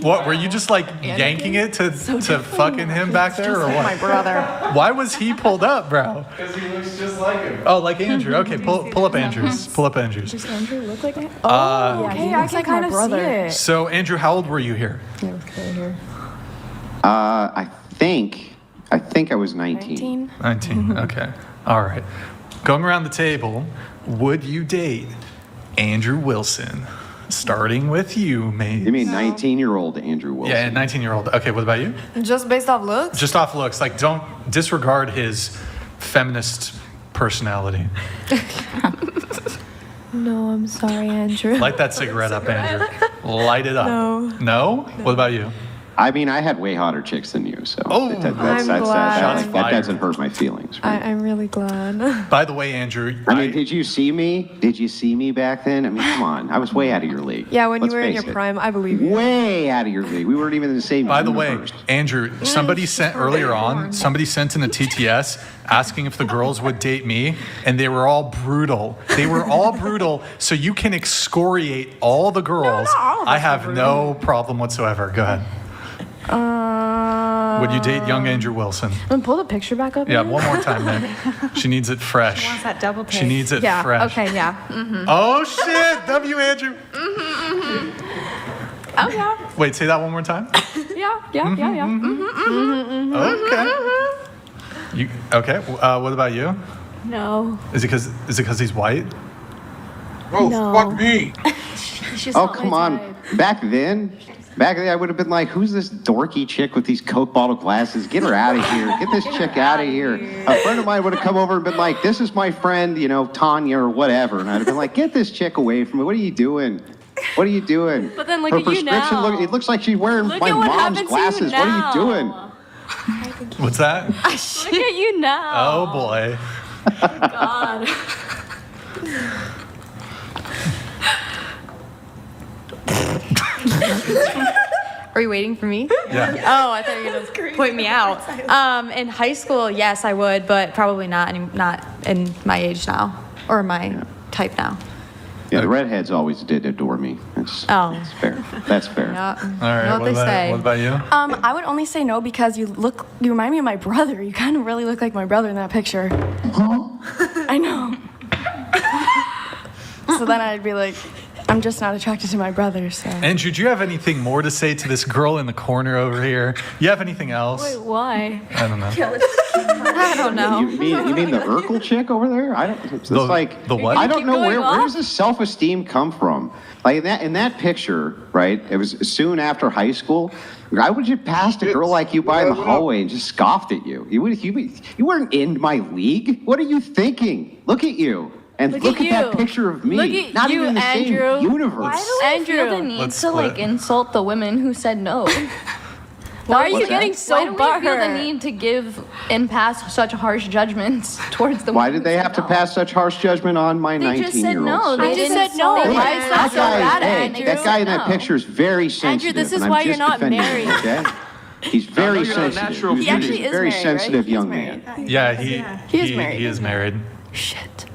what were you just like yanking it to fucking him back there or what? My brother. Why was he pulled up, bro? Because he looks just like him. Oh, like Andrew. Okay, pull up Andrews. Pull up Andrews. Does Andrew look like it? Uh, Okay, he I looks can like my kind of see brother. it. So Andrew, how old were you here? Yeah, okay, here. I think I was 19. 19. Okay. All right. Going around the table, would you date Andrew Wilson? Starting with you, mate. You mean 19-year-old Andrew Wilson? Yeah, 19-year-old. Okay, what about you? Just based off looks? Just off looks. Like, don't disregard his feminist personality. No, I'm sorry, Andrew. Light that cigarette up, Andrew. Light it up. No. No? What about you? I mean, I had way hotter chicks than you, so Oh. that doesn't hurt my feelings. Right? I'm really glad. By the way, Andrew, I mean, did you see me? Did you see me back then? I mean, come on. I was way out of your league. Yeah, when Let's you were in face your it. prime, I believe you. Way out of your league. We weren't even in the same by the way, universe. Andrew, somebody sent earlier on, somebody sent in a TTS asking if the girls would date me, and they were all brutal. They were all brutal, so you can excoriate all the girls. I have no problem whatsoever. Go ahead. Would you date young Andrew Wilson? Pull the picture back up. Yeah, again? one more time, Nick. She needs it fresh. Wants that double She take. needs it Yeah. fresh. Okay. Yeah. Oh shit! W Andrew. Oh yeah. Wait, say that one more time. Yeah. Yeah. Yeah. Yeah. Okay. You okay? What about you? No. Is it because he's white? Oh, No. fuck me. Oh, come on. Back then, I would have been like, who's this dorky chick with these Coke bottle glasses? Get her out of here. Get this chick out of here. A friend of mine would have come over and been like, this is my friend, Tanya or whatever. And I'd have been like, get this chick away from me. What are you doing? What are you doing? But then look Her at you prescription now. it looks like she's wearing Look my at what mom's happened to you glasses. What are you now. doing? What's that? Look at you now. Oh boy. God. Are you waiting for me? Yeah. Oh, I thought you were going to point me out. In high school, yes, I would, but probably not in my age now or my type now. Yeah, the redheads always did adore me. That's fair. That's fair. Yeah. All right. Know what they say. What about you? I would only say no because you remind me of my brother. You kind of really look like my brother in that picture. I know. So then I'd be like, I'm just not attracted to my brother, so. Andrew, do you have anything more to say to this girl in the corner over here? You have anything else? Wait, why? I don't know. I don't know. You mean the Urkel chick over there? I don't. It's like the what? I don't know going where does this self-esteem come from? Like in that picture, right? It was soon after high school. I would just passed a girl like you by in the hallway and just scoffed at you. You weren't in my league. What are you thinking? Look at you. And look at that picture of me. Look at Not you, even in the Andrew. same universe. Why do I feel the need Let's to like split. insult the women who said no? Why are you What's that? getting so Why do we feel the butthurt? need to give and pass such harsh judgments towards the Why women did they who have said to no? pass such harsh judgment on my They just said 19-year-old? no. I They just didn't said no. say Why yes. is that so bad, hey, Andrew? that guy in that No. picture is very sensitive. this is and I'm why you're just not defending married. him, okay? He's very you're not a sensitive. natural He's He actually a is very married, sensitive right? He's young married. man. Yeah, He is married. He is married. Shit.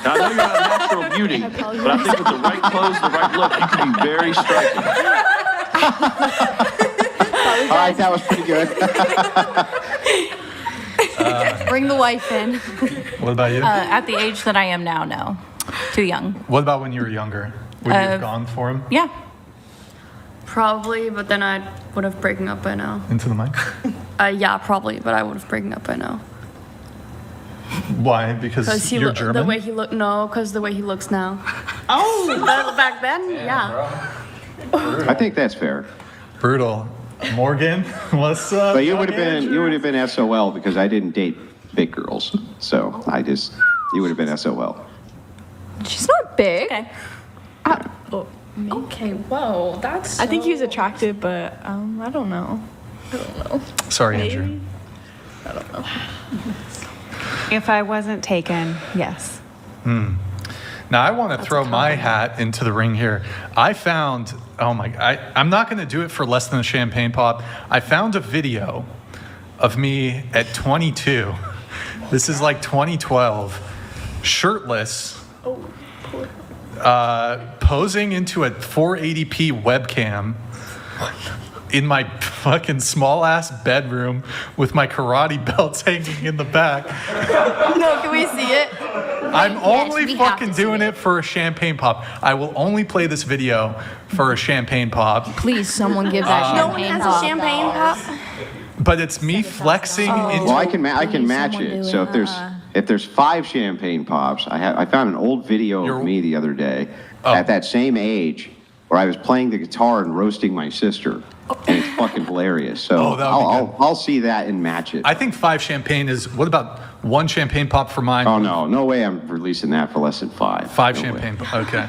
I know you're not a natural beauty, but I think with the right clothes, the right look, you can be very striking. All right, that was pretty good. Bring the wife in. What about you? At the age that I am now, no. Too young. What about when you were younger? Would you have gone for him? Yeah. Probably, but then I would have broken up by now. Into the mic? Yeah, probably, but I would have broken up by now. Why? Because you're German? The way he looked. No, because the way he looks now. Oh, back then, yeah. I think that's fair. Brutal. Morgan, what's up? But you would have been SOL because I didn't date big girls. So you would have been SOL. She's not big. Okay. Okay, whoa, that's. I think he was attractive, but I don't know. Sorry, Andrew. If I wasn't taken, yes. Now, I want to throw my hat into the ring here. I found, I'm not going to do it for less than a champagne pop. I found a video of me at 22. This is like 2012, shirtless, posing into a 480p webcam in my fucking small ass bedroom with my karate belts hanging in the back. No, can we see it? I'm only we have fucking to see doing it. it for a champagne pop. I will only play this video for a champagne pop. Please, someone give that No one champagne has pop. a champagne pop. But it's me flexing into. Well, I can match someone it. do So it. if there's 5 champagne pops, I found an old video of me the other day at that same age where I was playing the guitar and roasting my sister, and it's fucking hilarious. So Oh, that would be good. I'll see that and match it. I think 5 champagne is. What about 1 champagne pop for mine? Oh no way I'm releasing that for less than 5. 5 No way. champagne. Okay.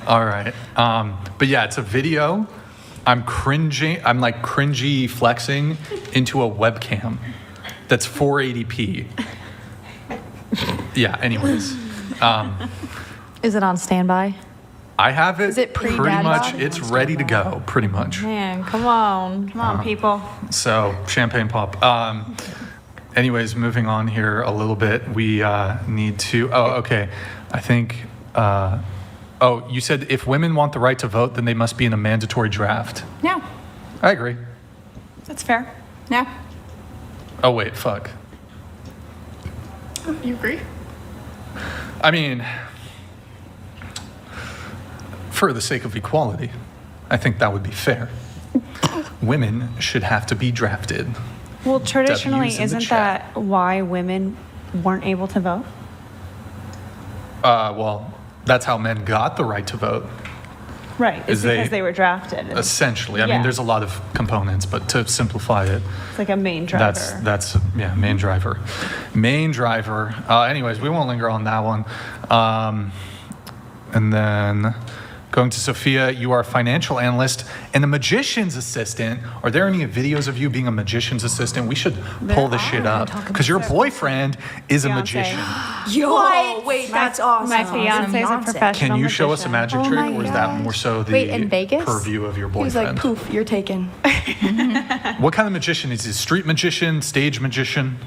All right. But yeah, it's a video. I'm cringing. I'm like cringy flexing into a webcam that's 480p. Yeah. Anyways, Is it on standby? I have it. Is it pretty pre-dad much? bod? It's ready to go. Pretty much. Man, come on. Come on, people. So champagne pop. Anyways, moving on here a little bit. We need to. Oh, okay. I think. You said if women want the right to vote, then they must be in a mandatory draft. Yeah. I agree. That's fair. Yeah. Oh wait, fuck. You agree? I mean, for the sake of equality, I think that would be fair. Women should have to be drafted. Well, traditionally, W's in the isn't chat. that why women weren't able to vote? Well, that's how men got the right to vote, Right. It's Is they- because they were drafted. It's essentially. I mean, Yeah. there's a lot of components, but to simplify it, like a main driver. that's main driver. Main driver. Anyways, we won't linger on that one. And then going to Sophia, you are a financial analyst and a magician's assistant. Are there any videos of you being a magician's assistant? We should pull this shit up because your boyfriend is a Beyonce. magician. Yo, wait, that's awesome. My fiance is a professional Can you show us a magician. magic Oh trick, my or is that more so the Wait, in Vegas? purview of your He was like, boyfriend? poof, you're taken. What kind of magician is he? Street magician, stage magician?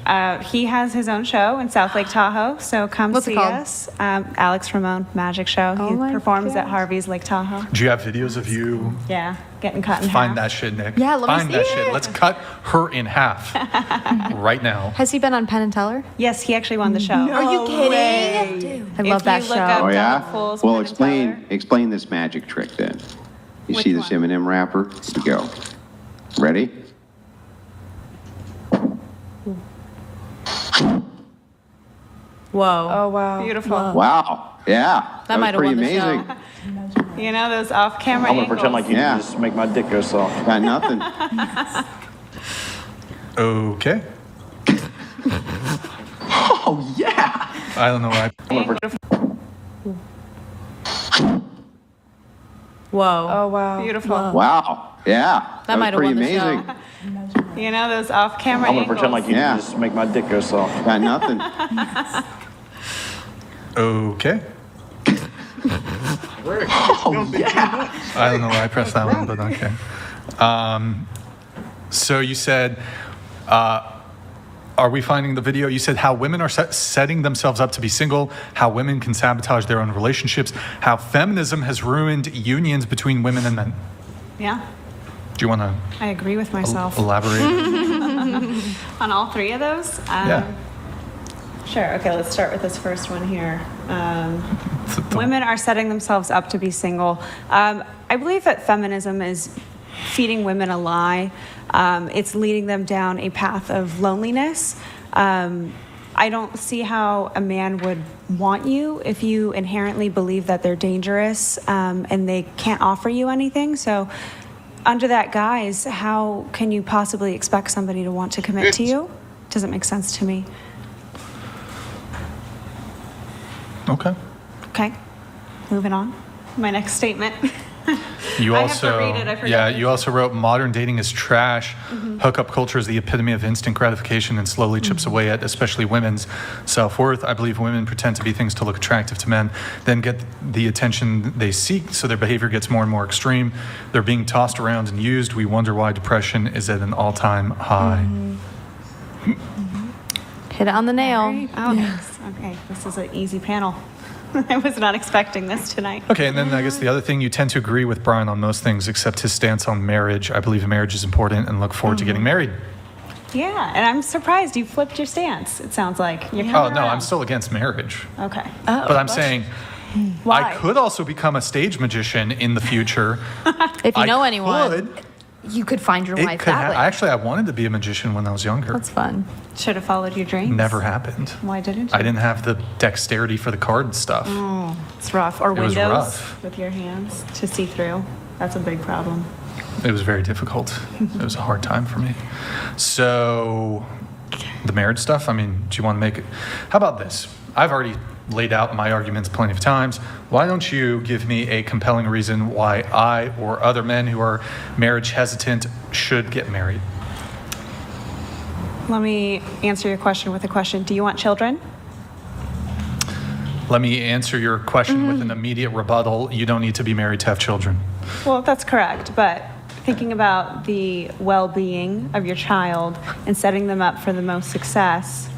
He has his own show in South Lake Tahoe, so come What's it see called? us. Alex Ramon Magic Show. Oh He my performs at gosh. Harvey's Lake Tahoe. Do you have videos of you? Yeah, getting cut in Find half. that shit, Nick. Yeah, let me Find see that shit. it. Let's cut her in half right now. Has he been on Penn and Teller? Yes, he actually won the show. Are you kidding? I love that If you look show. up Oh yeah? Donald Fool's Well, Penn and Teller. explain this magic trick then. You Which see this one? M&M wrapper? Here we go. Ready? Whoa. Oh, wow. Beautiful. Wow. Yeah. That might was have pretty won the amazing. You know, those off-camera I'm gonna angles. pretend like you Yeah. can just make my dick go soft. Got nothing. Okay. Oh, yeah. I don't know why. Whoa. Oh, wow. Beautiful. Wow. Yeah. That might was have pretty won the amazing. show. You know, those off-camera I'm gonna angles. pretend like you Yeah. can just make my dick go soft. Got nothing. Okay. Oh, yeah. I don't know why I pressed that one, but okay. So you said, are we finding the video? You said how women are setting themselves up to be single, how women can sabotage their own relationships, how feminism has ruined unions between women and men. Yeah, Do you want to I agree with myself. elaborate? On all three of those? Yeah. Sure. Okay, let's start with this first one here. The- Women are setting themselves up to be single. I believe that feminism is feeding women a lie. It's leading them down a path of loneliness. I don't see how a man would want you if you inherently believe that they're dangerous and they can't offer you anything. So, under that guise, how can you possibly expect somebody to want to commit to you? Doesn't make sense to me. Okay. Okay, moving on. My next statement. You I also, have to read it, I forgot. yeah, you also wrote modern dating is trash. Hookup culture is the epitome of instant gratification and slowly chips away at especially women's self-worth. I believe women pretend to be things to look attractive to men, then get the attention they seek, so their behavior gets more and more extreme. They're being tossed around and used. We wonder why depression is at an all-time high. Hit it on the nail. Oh, yes. Okay, this is an easy panel. I was not expecting this tonight. Okay, and then I guess the other thing, you tend to agree with Brian on most things except his stance on marriage. I believe marriage is important and look forward to getting married. Yeah, and I'm surprised you flipped your stance. It sounds like you're Oh, coming no, I'm around. still against marriage. Okay. But I'm saying Why? I could also become a stage magician in the future. If you I know anyone, could. You could find your It wife could that way. actually, I wanted to be a magician when I was younger. that's fun. Should have followed your dreams. Never happened. Why didn't you? I didn't have the dexterity for the card stuff. It's rough. Or It was windows rough. with your hands to see through. That's a big problem. It was very difficult. It was a hard time for me. So, the marriage stuff, I mean, do you want to make it? How about this? I've already laid out my arguments plenty of times. Why don't you give me a compelling reason why I or other men who are marriage hesitant should get married? Let me answer your question with a question. Do you want children? Let me answer your question with an immediate rebuttal. You don't need to be married to have children. Well, that's correct, but thinking about the well-being of your child and setting them up for the most success,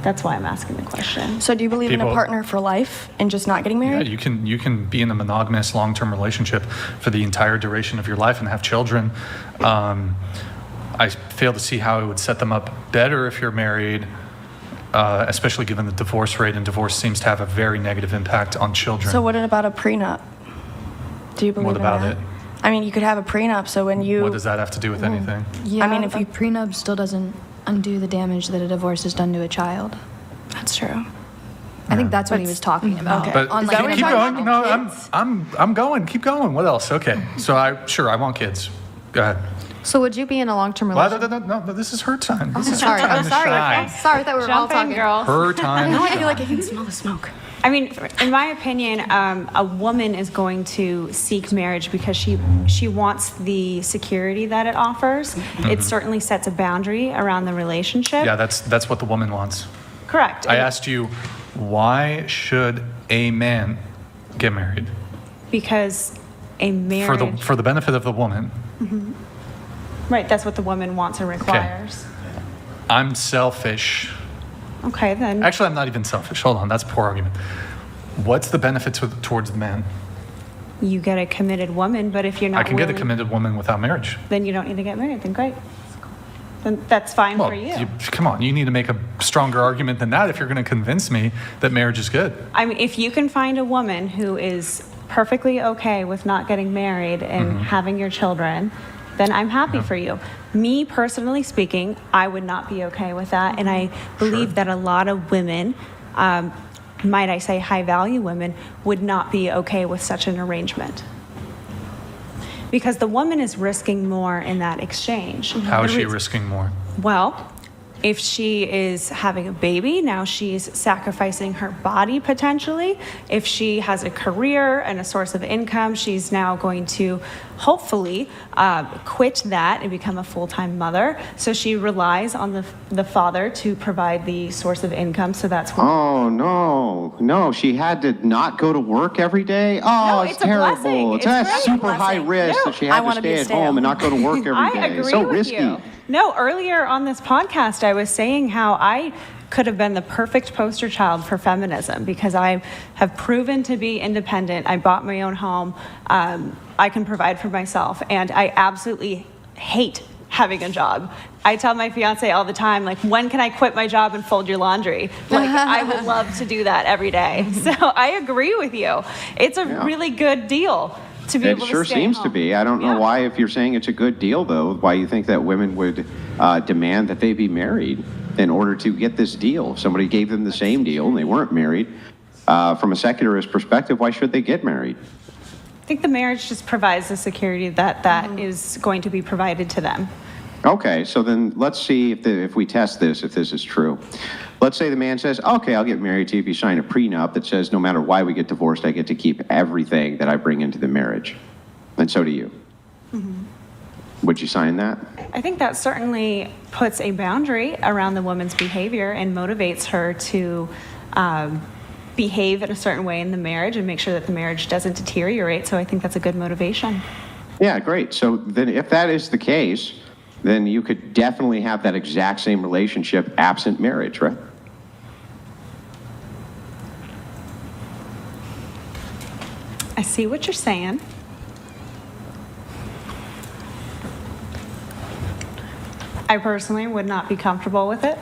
that's why I'm asking the question. So do you believe in People- a partner for life and just not getting Yeah, married? you can be in a monogamous long-term relationship for the entire duration of your life and have children. I fail to see how it would set them up better if you're married, especially given the divorce rate, and divorce seems to have a very negative impact on children. So what about a prenup? Do you believe What in about that? it? I mean, you could have a prenup, so when you... What does that have to do with anything? Yeah, I mean, if a you- prenup still doesn't undo the damage that a divorce has done to a child. That's true. I think that's what he was talking about. Okay. But On, Is that like, what keep you're going. talking No, about? I'm going. Keep going. What else? Okay. So I want kids. Go ahead. So would you be in a long-term Well, relationship? no, this is her time. This is Sorry, her time I'm to sorry. shine. I'm sorry that we were all Jump in, talking. girl. Her time. Now to I feel shine. like I can smell the smoke. I mean, in my opinion, a woman is going to seek marriage because she wants the security that it offers. It certainly sets a boundary around the relationship. Yeah, that's what the woman wants. Correct. I asked you, why should a man get married? Because a marriage... For the benefit of the woman. Right, that's what the woman wants or requires. I'm selfish. Okay, then. Actually, I'm not even selfish. Hold on, that's a poor argument. What's the benefit towards the man? You get a committed woman, but if you're not I can get a willing, committed woman without marriage. then you don't need to get married. Then great. Then that's fine Well, for you. come on, you need to make a stronger argument than that if you're going to convince me that marriage is good. I mean, if you can find a woman who is perfectly okay with not getting married and having your children, then I'm happy for you. Me, personally speaking, I would not be okay with that. And I believe that a lot of women might I say high-value women, would not be okay with such an arrangement. Because the woman is risking more in that exchange. How is she risking more? Well, if she is having a baby, now she's sacrificing her body potentially. If she has a career and a source of income, she's now going to hopefully quit that and become a full-time mother. So she relies on the father to provide the source of income. So that's what. Oh, no, she had to not go to work every day? Oh, No, it's it's a terrible. blessing. It's It's a great. super high risk that she had to stay at home and not go to work every I day. agree So with risky. you. No, earlier on this podcast, I was saying how I could have been the perfect poster child for feminism because I have proven to be independent. I bought my own home. I can provide for myself, and I absolutely hate having a job. I tell my fiance all the time, like, when can I quit my job and fold your laundry? Like, I would love to do that every day. So I agree with you. It's a really good deal. To be able It sure to stay seems home. to be. I don't know why, if you're saying it's a good deal, though, why you think that women would demand that they be married in order to get this deal. If somebody gave them the same deal and they weren't married, from a secularist perspective, why should they get married? I think the marriage just provides the security that is going to be provided to them. Okay, so then let's see if we test this, if this is true. Let's say the man says, okay, I'll get married to you if you sign a prenup that says no matter why we get divorced, I get to keep everything that I bring into the marriage. And so do you. Would you sign that? I think that certainly puts a boundary around the woman's behavior and motivates her to behave in a certain way in the marriage and make sure that the marriage doesn't deteriorate. So I think that's a good motivation. Yeah, great. So then if that is the case, then you could definitely have that exact same relationship absent marriage, right? I see what you're saying. I personally would not be comfortable with it.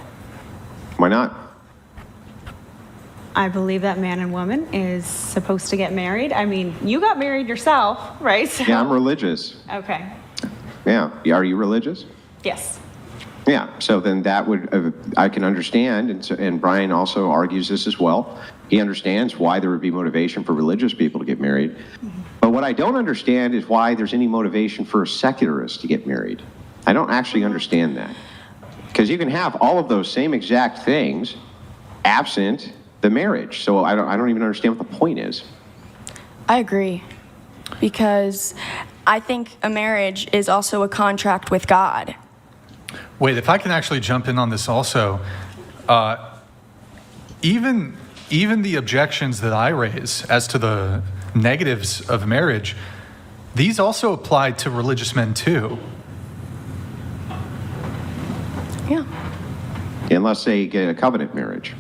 Why not? I believe that man and woman is supposed to get married. I mean, you got married yourself, right? So, Yeah, I'm religious. okay. Yeah. Are you religious? Yes. Yeah, so then that would, I can understand, and Brian also argues this as well. He understands why there would be motivation for religious people to get married. But what I don't understand is why there's any motivation for a secularist to get married. I don't actually understand that. Because you can have all of those same exact things absent the marriage. So I don't even understand what the point is. I agree. Because I think a marriage is also a contract with God. Wait, if I can actually jump in on this also, even the objections that I raise as to the negatives of marriage, these also apply to religious men too. Yeah. Unless they get a covenant marriage.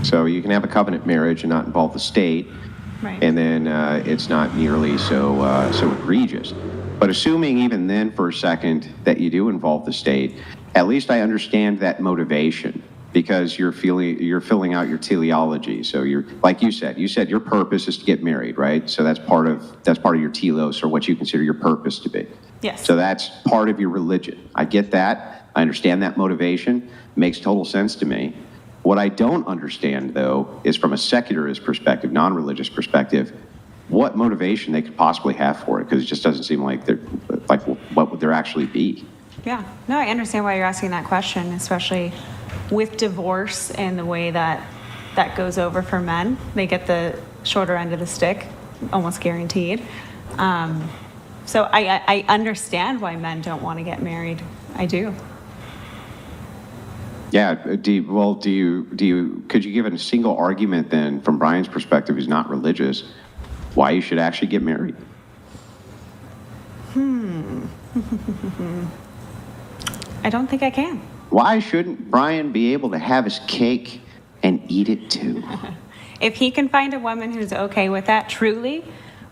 So you can have a covenant marriage and not involve the state, Right. and then it's not nearly so egregious. But assuming even then for a second that you do involve the state, at least I understand that motivation because you're filling out your teleology. So you're, like you said your purpose is to get married, right? So that's part of your telos, or what you consider your purpose to be. Yes. So that's part of your religion. I get that. I understand that motivation. Makes total sense to me. What I don't understand, though, is from a secularist perspective, non-religious perspective, what motivation they could possibly have for it, because it just doesn't seem like what would there actually be? Yeah. No, I understand why you're asking that question, especially with divorce and the way that goes over for men. They get the shorter end of the stick, almost guaranteed. So I understand why men don't want to get married. I do. Yeah. Could you give a single argument then, from Brian's perspective, who's not religious, why you should actually get married? I don't think I can. Why shouldn't Brian be able to have his cake and eat it too? If he can find a woman who's okay with that, truly,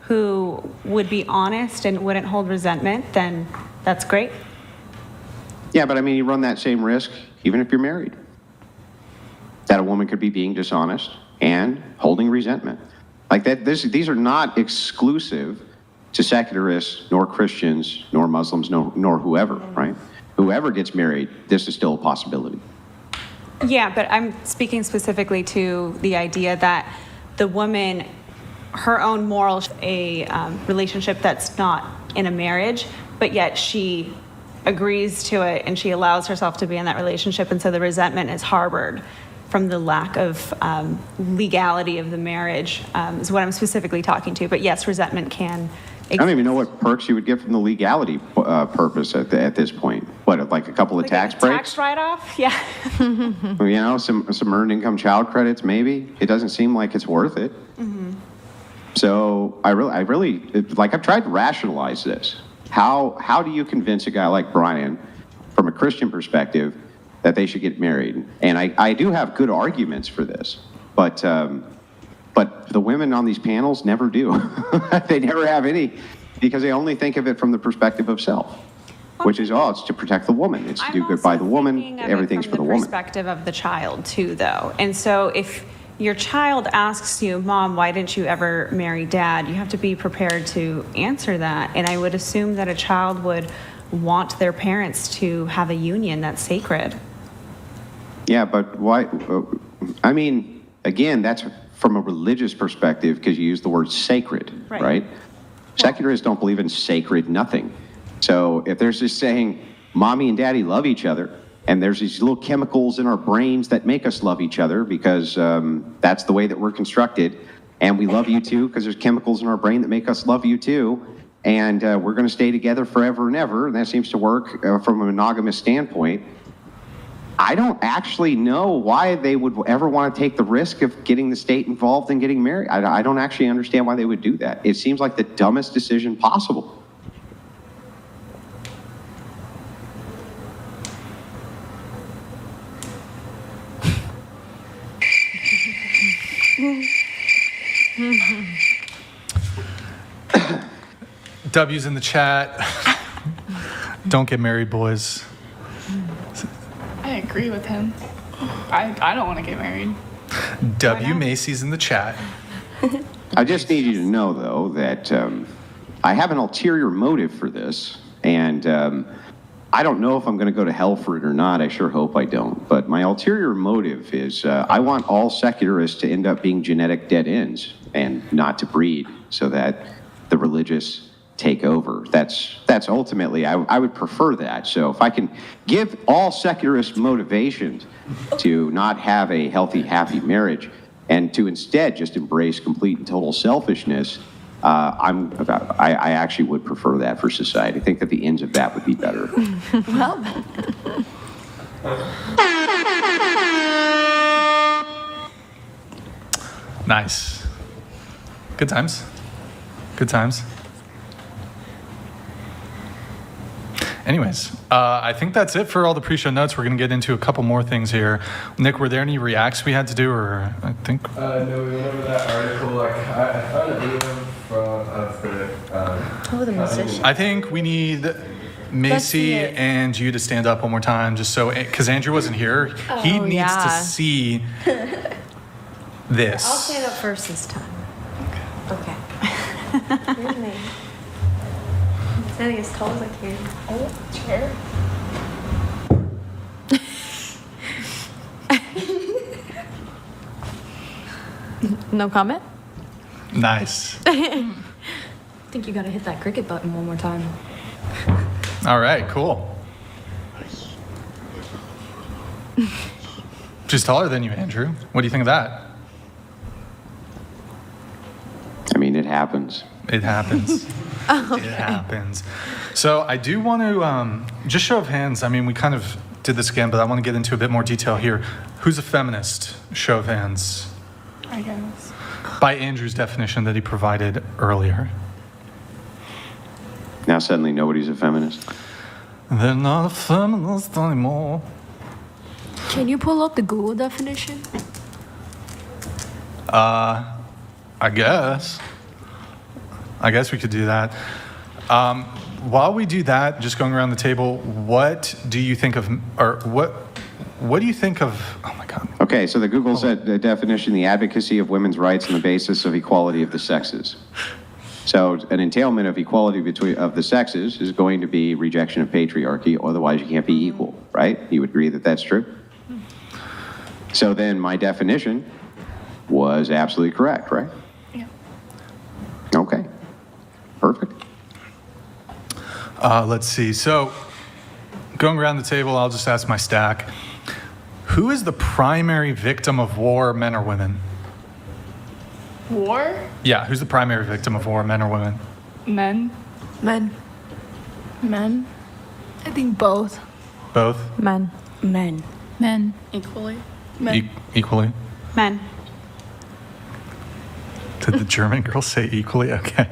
who would be honest and wouldn't hold resentment, then that's great. Yeah, but I mean, you run that same risk even if you're married. That a woman could be being dishonest and holding resentment. Like that, these are not exclusive to secularists, nor Christians, nor Muslims, nor whoever, right? Whoever gets married, this is still a possibility. Yeah, but I'm speaking specifically to the idea that the woman, her own moral, a relationship that's not in a marriage, but yet she agrees to it and she allows herself to be in that relationship, and so the resentment is harbored from the lack of legality of the marriage, is what I'm specifically talking to. But yes, resentment can I don't even know what perks you would get from the legality purpose at this point. What, like a couple of tax breaks? Tax write-off? Yeah. You know, some earned income child credits, maybe. It doesn't seem like it's worth it. So I really, like, I've tried to rationalize this. How do you convince a guy like Brian, from a Christian perspective, that they should get married? And I do have good arguments for this, but the women on these panels never do. They never have any, because they only think of it from the perspective of self, which is, it's to protect the woman. It's to do good by the woman. Everything's for the woman. Perspective of the child too, though. And so if your child asks you, Mom, why didn't you ever marry Dad? You have to be prepared to answer that. And I would assume that a child would want their parents to have a union that's sacred. Yeah, but why? I mean, again, that's from a religious perspective, because you use the word sacred, right? Secularists don't believe in sacred nothing. So if there's this saying, Mommy and Daddy love each other, and there's these little chemicals in our brains that make us love each other because that's the way that we're constructed, and we love you too because there's chemicals in our brain that make us love you too, and we're going to stay together forever and ever, and that seems to work from a monogamous standpoint. I don't actually know why they would ever want to take the risk of getting the state involved in getting married. I don't actually understand why they would do that. It seems like the dumbest decision possible. W's in the chat. Don't get married, boys. I agree with him. I don't want to get married. W. Macy's in the chat. I just need you to know, though, that I have an ulterior motive for this, and I don't know if I'm going to go to hell for it or not. I sure hope I don't. But my ulterior motive is I want all secularists to end up being genetic dead ends and not to breed, so that the religious take over. That's ultimately, I would prefer that. So if I can give all secularists motivations to not have a healthy, happy marriage and to instead just embrace complete and total selfishness, I actually would prefer that for society. I think that the ends of that would be better. Well, Nice. Good times. Good times. Anyways, I think that's it for all the pre-show notes. We're going to get into a couple more things here. Nick, were there any reacts we had to do, or I think? No, we went over that article. Like, I found a video of the musician. I think we need Macy and you to stand up one more time, just so, because Andrew wasn't here. He needs to see this. I'll stand up first this time. Okay. Here's me. Standing as tall as I can. Oh, chair. No comment? Nice. I think you gotta hit that cricket button one more time. All right, cool. She's taller than you, Andrew. What do you think of that? I mean, it happens. It happens. It happens. So I do want to, just show of hands, I mean, we kind of did this again, but I want to get into a bit more detail here. Who's a feminist? Show of hands. I guess. By Andrew's definition that he provided earlier. Now suddenly nobody's a feminist. They're not a feminist anymore. Can you pull up the Google definition? I guess we could do that. While we do that, just going around the table, what do you think of, or what do you think of, oh my God. Okay, so the Google said the definition, the advocacy of women's rights on the basis of equality of the sexes. So an entailment of equality of the sexes is going to be rejection of patriarchy, otherwise you can't be equal, right? You would agree that that's true? So then my definition was absolutely correct, right? Yeah. Okay. Perfect. Let's see. So, going around the table, I'll just ask my stack. Who is the primary victim of war, men or women? War? Yeah, who's the primary victim of war, men or women? Men? Men. Men. I think both. Both? Men. Men. Men. Equally? Equally? Men. Did the German girl say equally? Okay.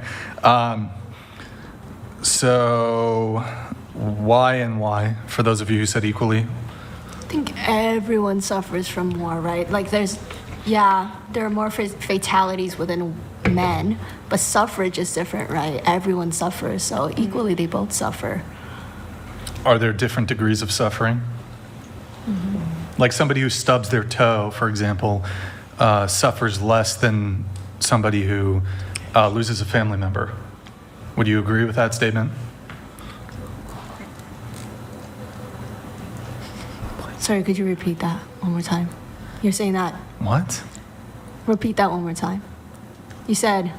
So, why and why, for those of you who said equally? I think everyone suffers from war, right? Like there are more fatalities within men, but suffrage is different, right? Everyone suffers, so equally they both suffer. Are there different degrees of suffering? Like somebody who stubs their toe, for example, suffers less than somebody who loses a family member. Would you agree with that statement? Sorry, could you repeat that one more time? You're saying that. What? Repeat that one more time. You said.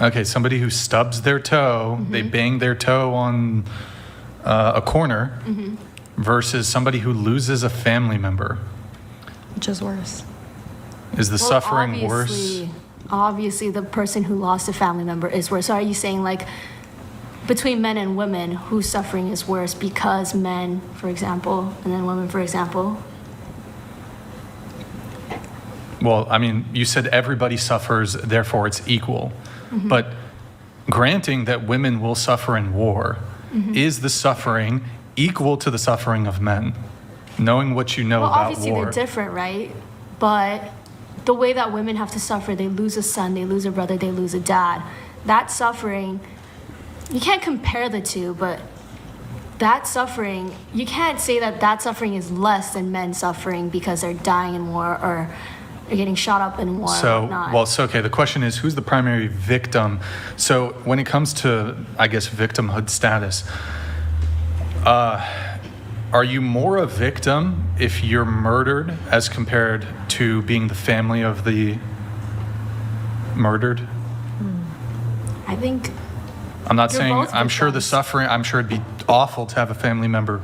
Okay, somebody who stubs their toe, they bang their toe on a corner, versus somebody who loses a family member. Which is worse? Is the suffering worse? Obviously, the person who lost a family member is worse. So are you saying, like, between men and women, whose suffering is worse because men, for example, and then women, for example? Well, I mean, you said everybody suffers, therefore it's equal. But granting that women will suffer in war, is the suffering equal to the suffering of men? Knowing what you know Well, about obviously war. they're different, right? But the way that women have to suffer, they lose a son, they lose a brother, they lose a dad. That suffering, you can't compare the two, but that suffering, you can't say that that suffering is less than men suffering because they're dying in war or are getting shot up in war or whatnot. So okay, the question is, who's the primary victim? So when it comes to, I guess, victimhood status, are you more a victim if you're murdered as compared to being the family of the murdered? I think I'm not You're saying, both I'm sure the victims. suffering, I'm sure it'd be awful to have a family member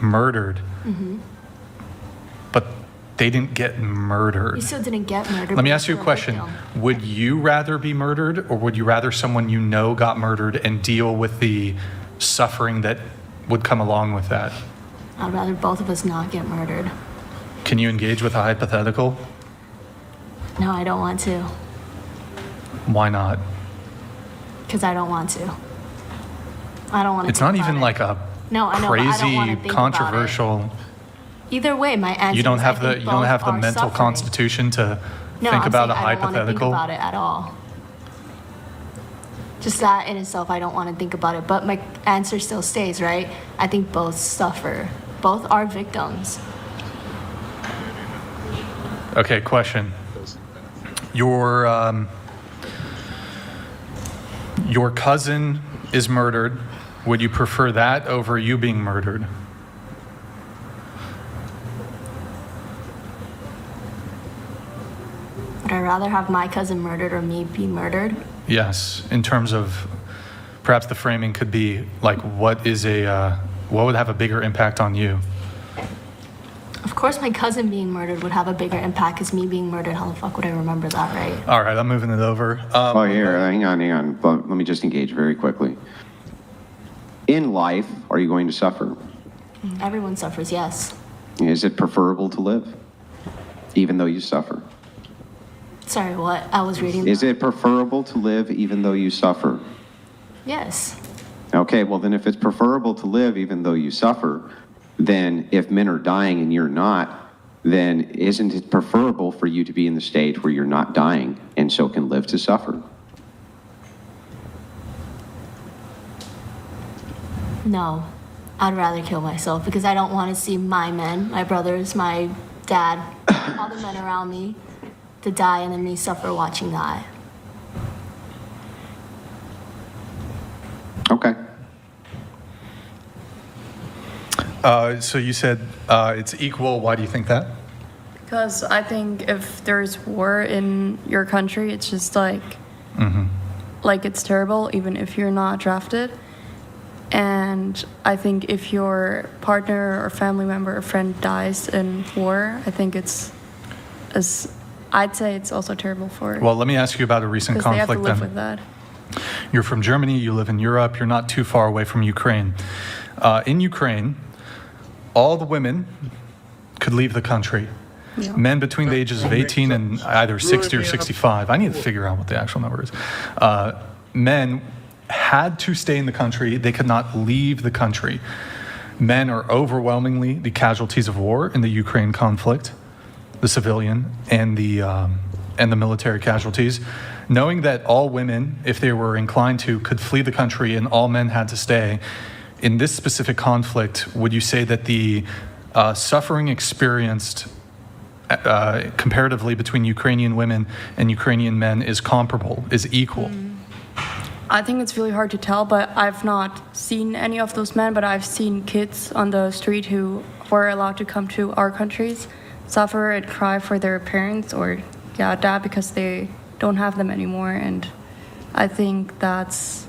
murdered, but they didn't get murdered. you still didn't get murdered. Let me but ask you a you're question. victim. Would you rather be murdered, or would you rather someone you know got murdered and deal with the suffering that would come along with that? I'd rather both of us not get murdered. Can you engage with a hypothetical? No, I don't want to, Why not? because I don't want to. I don't want to. It's not even like a No, I know, but I don't wanna crazy, think about it. controversial. Either way, my answer You don't is have I the think you don't both have the are mental suffering. constitution to No, think I'm about a saying I don't wanna hypothetical. think about it at all. Just that in itself, I don't want to think about it. But my answer still stays, right? I think both suffer. Both are victims. Okay, question. Your cousin is murdered. Would you prefer that over you being murdered? Would I rather have my cousin murdered or me be murdered? Yes, in terms of perhaps the framing could be like, what would have a bigger impact on you? Of course, my cousin being murdered would have a bigger impact because me being murdered, how the fuck would I remember that, right? All right, I'm moving it over. Oh, here, hang on. Let me just engage very quickly. In life, are you going to suffer? Everyone suffers, yes. Is it preferable to live, even though you suffer? Sorry, what? I was reading. Is it preferable to live even though you suffer? Yes. Okay, well then if it's preferable to live even though you suffer, then if men are dying and you're not, then isn't it preferable for you to be in the state where you're not dying and so can live to suffer? No. I'd rather kill myself because I don't want to see my men, my brothers, my dad, all the men around me to die and then me suffer watching that. Okay. So you said it's equal. Why do you think that? Because I think if there's war in your country, it's just like it's terrible, even if you're not drafted. And I think if your partner or family member or friend dies in war, I think I'd say it's also terrible for. Well, let me ask you about a recent because they have to conflict live then. with that. You're from Germany, you live in Europe, you're not too far away from Ukraine. In Ukraine, all the women could leave the country. Yeah. Men between the ages of 18 and either 60 or 65. I need to figure out what the actual number is. Men had to stay in the country. They could not leave the country. Men are overwhelmingly the casualties of war in the Ukraine conflict, the civilian and the military casualties. Knowing that all women, if they were inclined to, could flee the country and all men had to stay, in this specific conflict, would you say that the suffering experienced comparatively between Ukrainian women and Ukrainian men is comparable, is equal? I think it's really hard to tell, but I've not seen any of those men, but I've seen kids on the street who were allowed to come to our countries, suffer and cry for their parents or dad because they don't have them anymore, and I think that's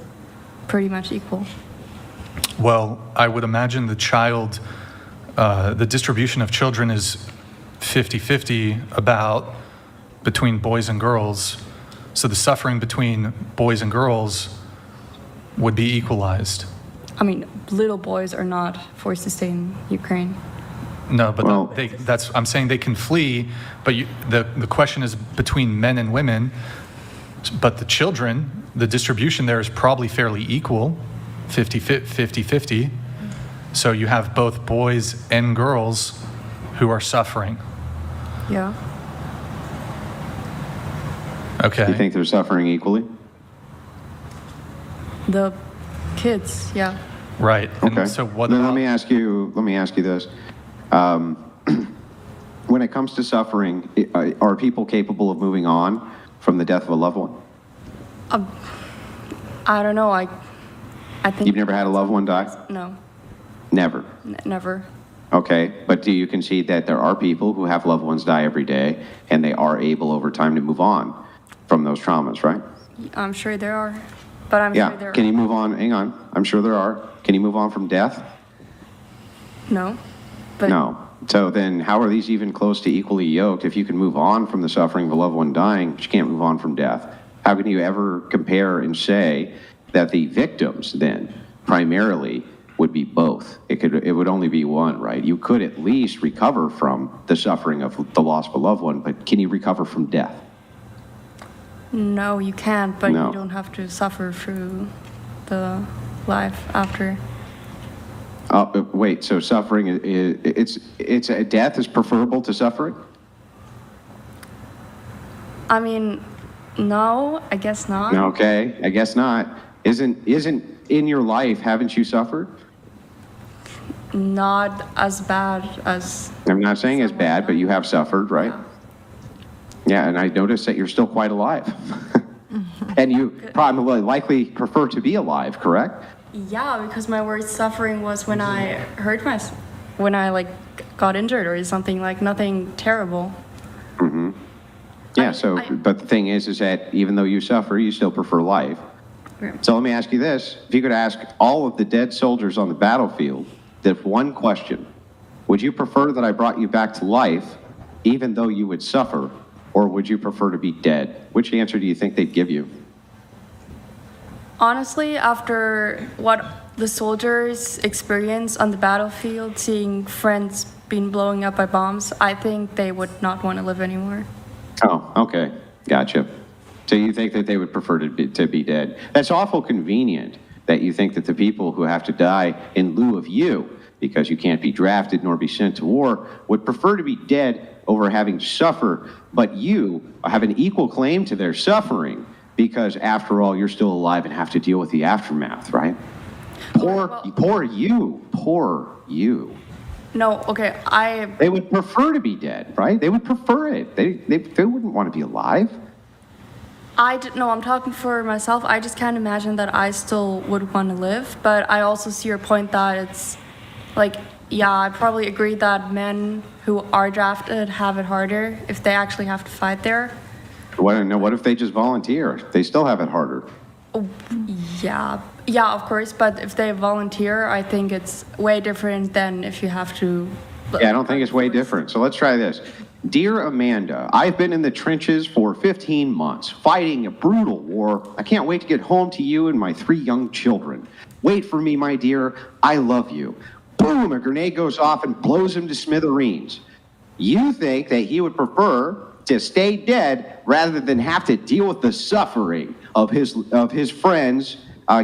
pretty much equal. Well, I would imagine the distribution of children is 50-50 about between boys and girls. So the suffering between boys and girls would be equalized. I mean, little boys are not forced to stay in Ukraine. No, but I'm saying they can flee, but the question is between men and women, but the children, the distribution there is probably fairly equal, 50-50. So you have both boys and girls who are suffering. Yeah. Okay. You think they're suffering equally? The kids, yeah. Right. Okay. And so what Then about, let me ask you this. When it comes to suffering, are people capable of moving on from the death of a loved one? I don't know. I think You've never had a loved one die? no, Never. never. Okay, but do you concede that there are people who have loved ones die every day and they are able over time to move on from those traumas, right? I'm sure there are, but I'm sure there Can are. you move on? Hang on. I'm sure there are. Can you move on from death? No, but No. So then how are these even close to equally yoked if you can move on from the suffering of a loved one dying, but you can't move on from death? How can you ever compare and say that the victims then primarily would be both? It would only be one, right? You could at least recover from the suffering of the loss of a loved one, but can you recover from death? no, you can't. But No. you don't have to suffer through the life after. Wait, so suffering it's a death is preferable to suffering? I mean, no, I guess not. Okay, I guess not. Isn't in your life, haven't you suffered? Not as bad as. I'm not saying as bad, but you have suffered, right? Yeah, and I noticed that you're still quite alive. And you probably likely prefer to be alive, correct? Yeah, because my worst suffering was when I hurt myself, when I got injured or something, nothing terrible. Yeah, but the thing is that even though you suffer, you still prefer life. Yeah. So let me ask you this. If you could ask all of the dead soldiers on the battlefield that one question, would you prefer that I brought you back to life even though you would suffer, or would you prefer to be dead? Which answer do you think they'd give you? Honestly, after what the soldiers experience on the battlefield, seeing friends being blown up by bombs, I think they would not want to live anymore. Oh, okay. Gotcha. So you think that they would prefer to be dead. That's awful convenient that you think that the people who have to die in lieu of you, because you can't be drafted nor be sent to war, would prefer to be dead over having to suffer, but you have an equal claim to their suffering because, after all, you're still alive and have to deal with the aftermath, right? Poor you. No, okay, They would prefer to be dead, right? They would prefer it. They wouldn't want to be alive. No, I'm talking for myself. I just can't imagine that I still would want to live, but I also see your point that it's yeah, I probably agree that men who are drafted have it harder if they actually have to fight there. What if they just volunteer? They still have it harder. Yeah, of course, but if they volunteer, I think it's way different than if you have to. Yeah, I don't think it's way different. So let's try this. Dear Amanda, I've been in the trenches for 15 months, fighting a brutal war. I can't wait to get home to you and my 3 young children. Wait for me, my dear. I love you. Boom, a grenade goes off and blows him to smithereens. You think that he would prefer to stay dead rather than have to deal with the suffering of his friends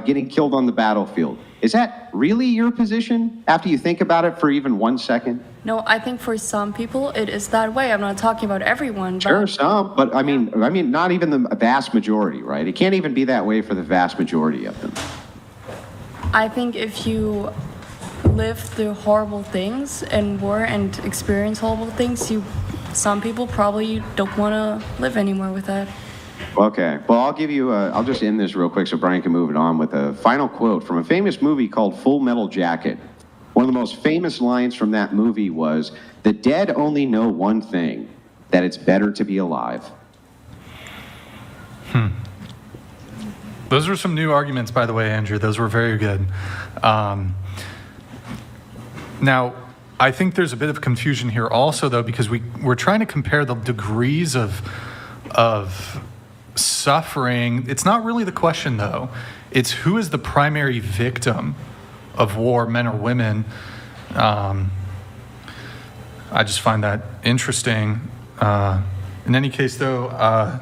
getting killed on the battlefield. Is that really your position after you think about it for even 1 second? No, I think for some people it is that way. I'm not talking about everyone. But Sure, some, but I mean, not even the vast majority, right? It can't even be that way for the vast majority of them. I think if you live through horrible things in war and experience horrible things, some people probably don't want to live anymore with that. Okay, well, I'll just end this real quick so Brian can move it on with a final quote from a famous movie called Full Metal Jacket. One of the most famous lines from that movie was, "The dead only know one thing, that it's better to be alive." Those were some new arguments, by the way, Andrew. Those were very good. Now, I think there's a bit of confusion here also, though, because we're trying to compare the degrees of suffering. It's not really the question, though. It's who is the primary victim of war, men or women. I just find that interesting. In any case, though,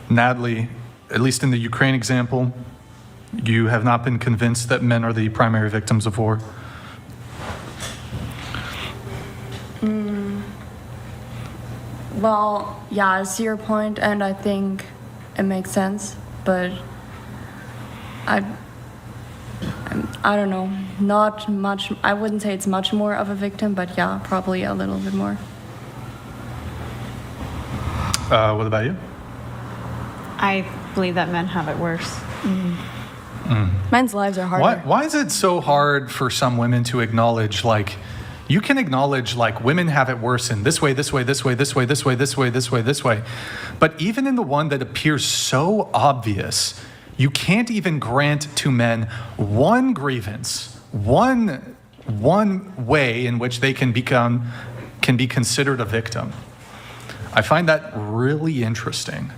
Natalie, at least in the Ukraine example, you have not been convinced that men are the primary victims of war. Well, yeah, I see your point, and I think it makes sense, but I don't know, not much. I wouldn't say it's much more of a victim, but yeah, probably a little bit more. What about you? I believe that men have it worse. Men's lives are harder. Why is it so hard for some women to acknowledge, like, you can acknowledge, like, women have it worse in this way, this way, this way, this way, this way, this way, this way, this way. But even in the one that appears so obvious, you can't even grant to men one grievance, one way in which they can be considered a victim. I find that really interesting.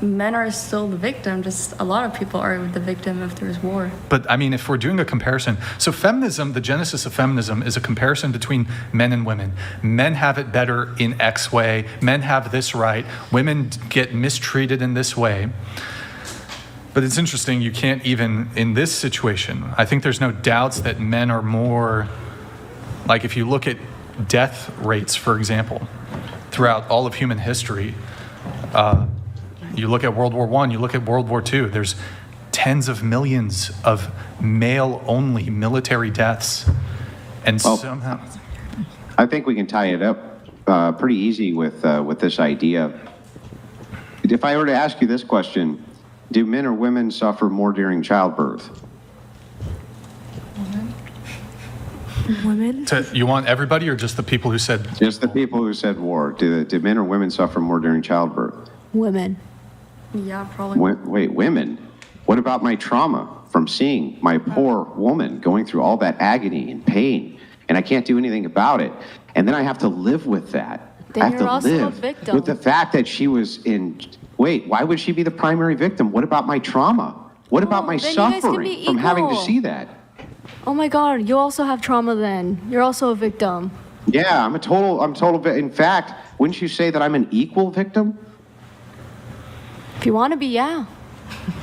Men are still the victim, just a lot of people are the victim if there's war. But I mean, if we're doing a comparison, so feminism, the genesis of feminism is a comparison between men and women. Men have it better in X way, men have this right, women get mistreated in this way. But it's interesting, you can't even, in this situation, I think there's no doubts that men are more, like if you look at death rates, for example, throughout all of human history, you look at World War I, you look at World War II, there's tens of millions of male-only military deaths. And somehow... I think we can tie it up pretty easy with this idea. If I were to ask you this question, do men or women suffer more during childbirth? Women? You want everybody or just the people who said... Just the people who said war. Do men or women suffer more during childbirth? Women. Yeah, probably. Wait, women? What about my trauma from seeing my poor woman going through all that agony and pain, and I can't do anything about it, and then I have to live with that? Then I have you're to also a live victim. with the fact that she was in... Wait, why would she be the primary victim? What about my trauma? What about my then you guys can suffering be from having to equal. see that? Oh my God, you also have trauma then. You're also a victim. Yeah, I'm total, in fact, wouldn't you say that I'm an equal victim? If you want to be, yeah.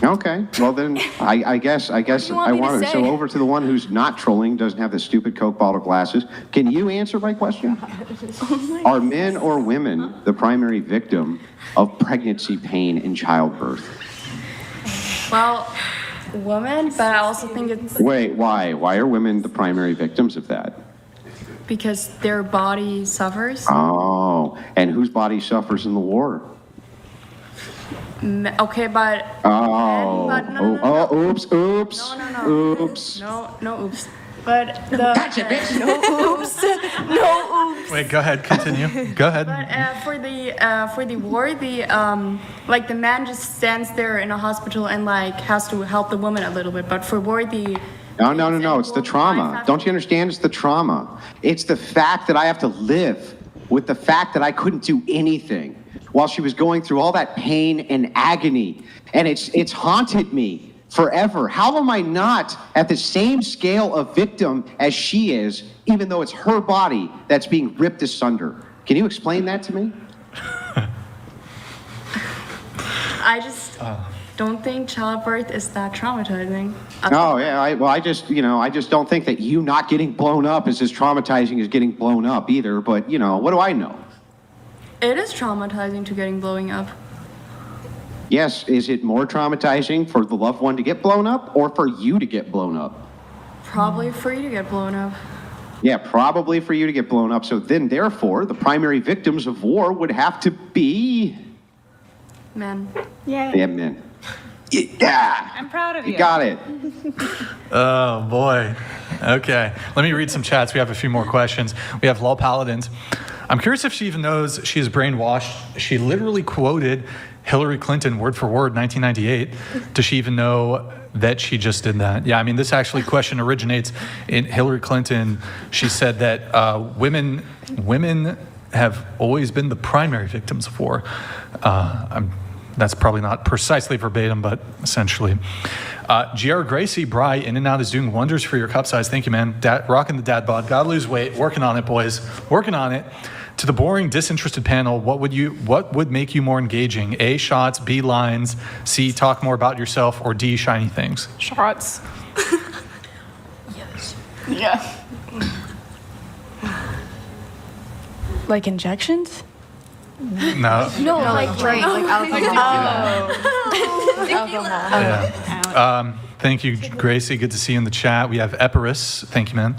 Okay, well then, I guess you want I me to want to. So say? over to the one who's not trolling, doesn't have the stupid Coke bottle glasses. Can you answer my question? Are men or women the primary victim of pregnancy pain and childbirth? Well, women, but I also think it's Wait, why? Why are women the primary victims of that? because their body suffers. Oh, and whose body suffers in the war? Okay, but Oh, but no, oops. Oops. no, oops. But the gotcha, bitch. No oops. Wait, go ahead, continue. Go ahead. But for the war, like the man just stands there in a hospital and like has to help the woman a little bit. But for war, No. It's the trauma. Don't you understand? It's the trauma. It's the fact that I have to live with the fact that I couldn't do anything while she was going through all that pain and agony. And it's haunted me forever. How am I not at the same scale of victim as she is, even though it's her body that's being ripped asunder? Can you explain that to me? I just don't think childbirth is that traumatizing. Oh, yeah. I just don't think that you not getting blown up is as traumatizing as getting blown up either. But, what do I know? It is traumatizing to getting blowing up. Yes, is it more traumatizing for the loved one to get blown up or for you to get blown up? Probably for you to get blown up. Yeah, probably for you to get blown up. So then, therefore, the primary victims of war would have to be... Men. Yay. Yeah, men. Yeah. I'm proud of you. You got it. Oh, boy. Okay. Let me read some chats. We have a few more questions. We have Lol Paladins. I'm curious if she even knows she is brainwashed. She literally quoted Hillary Clinton word for word, 1998. Does she even know that she just did that? Yeah, I mean, this actually question originates in Hillary Clinton. She said that women have always been the primary victims of war. That's probably not precisely verbatim, but essentially. GR Gracie, Bry, In and Out is doing wonders for your cup size. Thank you, man. Rocking the dad bod. Gotta lose weight. Working on it, boys. Working on it. To the boring, disinterested panel, what would make you more engaging? A, shots, B, lines, C, talk more about yourself, or D, shiny things? Shots. Yes. Yeah. Like injections? No. No, like Drink, like alcohol. Yeah. Thank you, Gracie. Good to see you in the chat. We have Epirus. Thank you, man.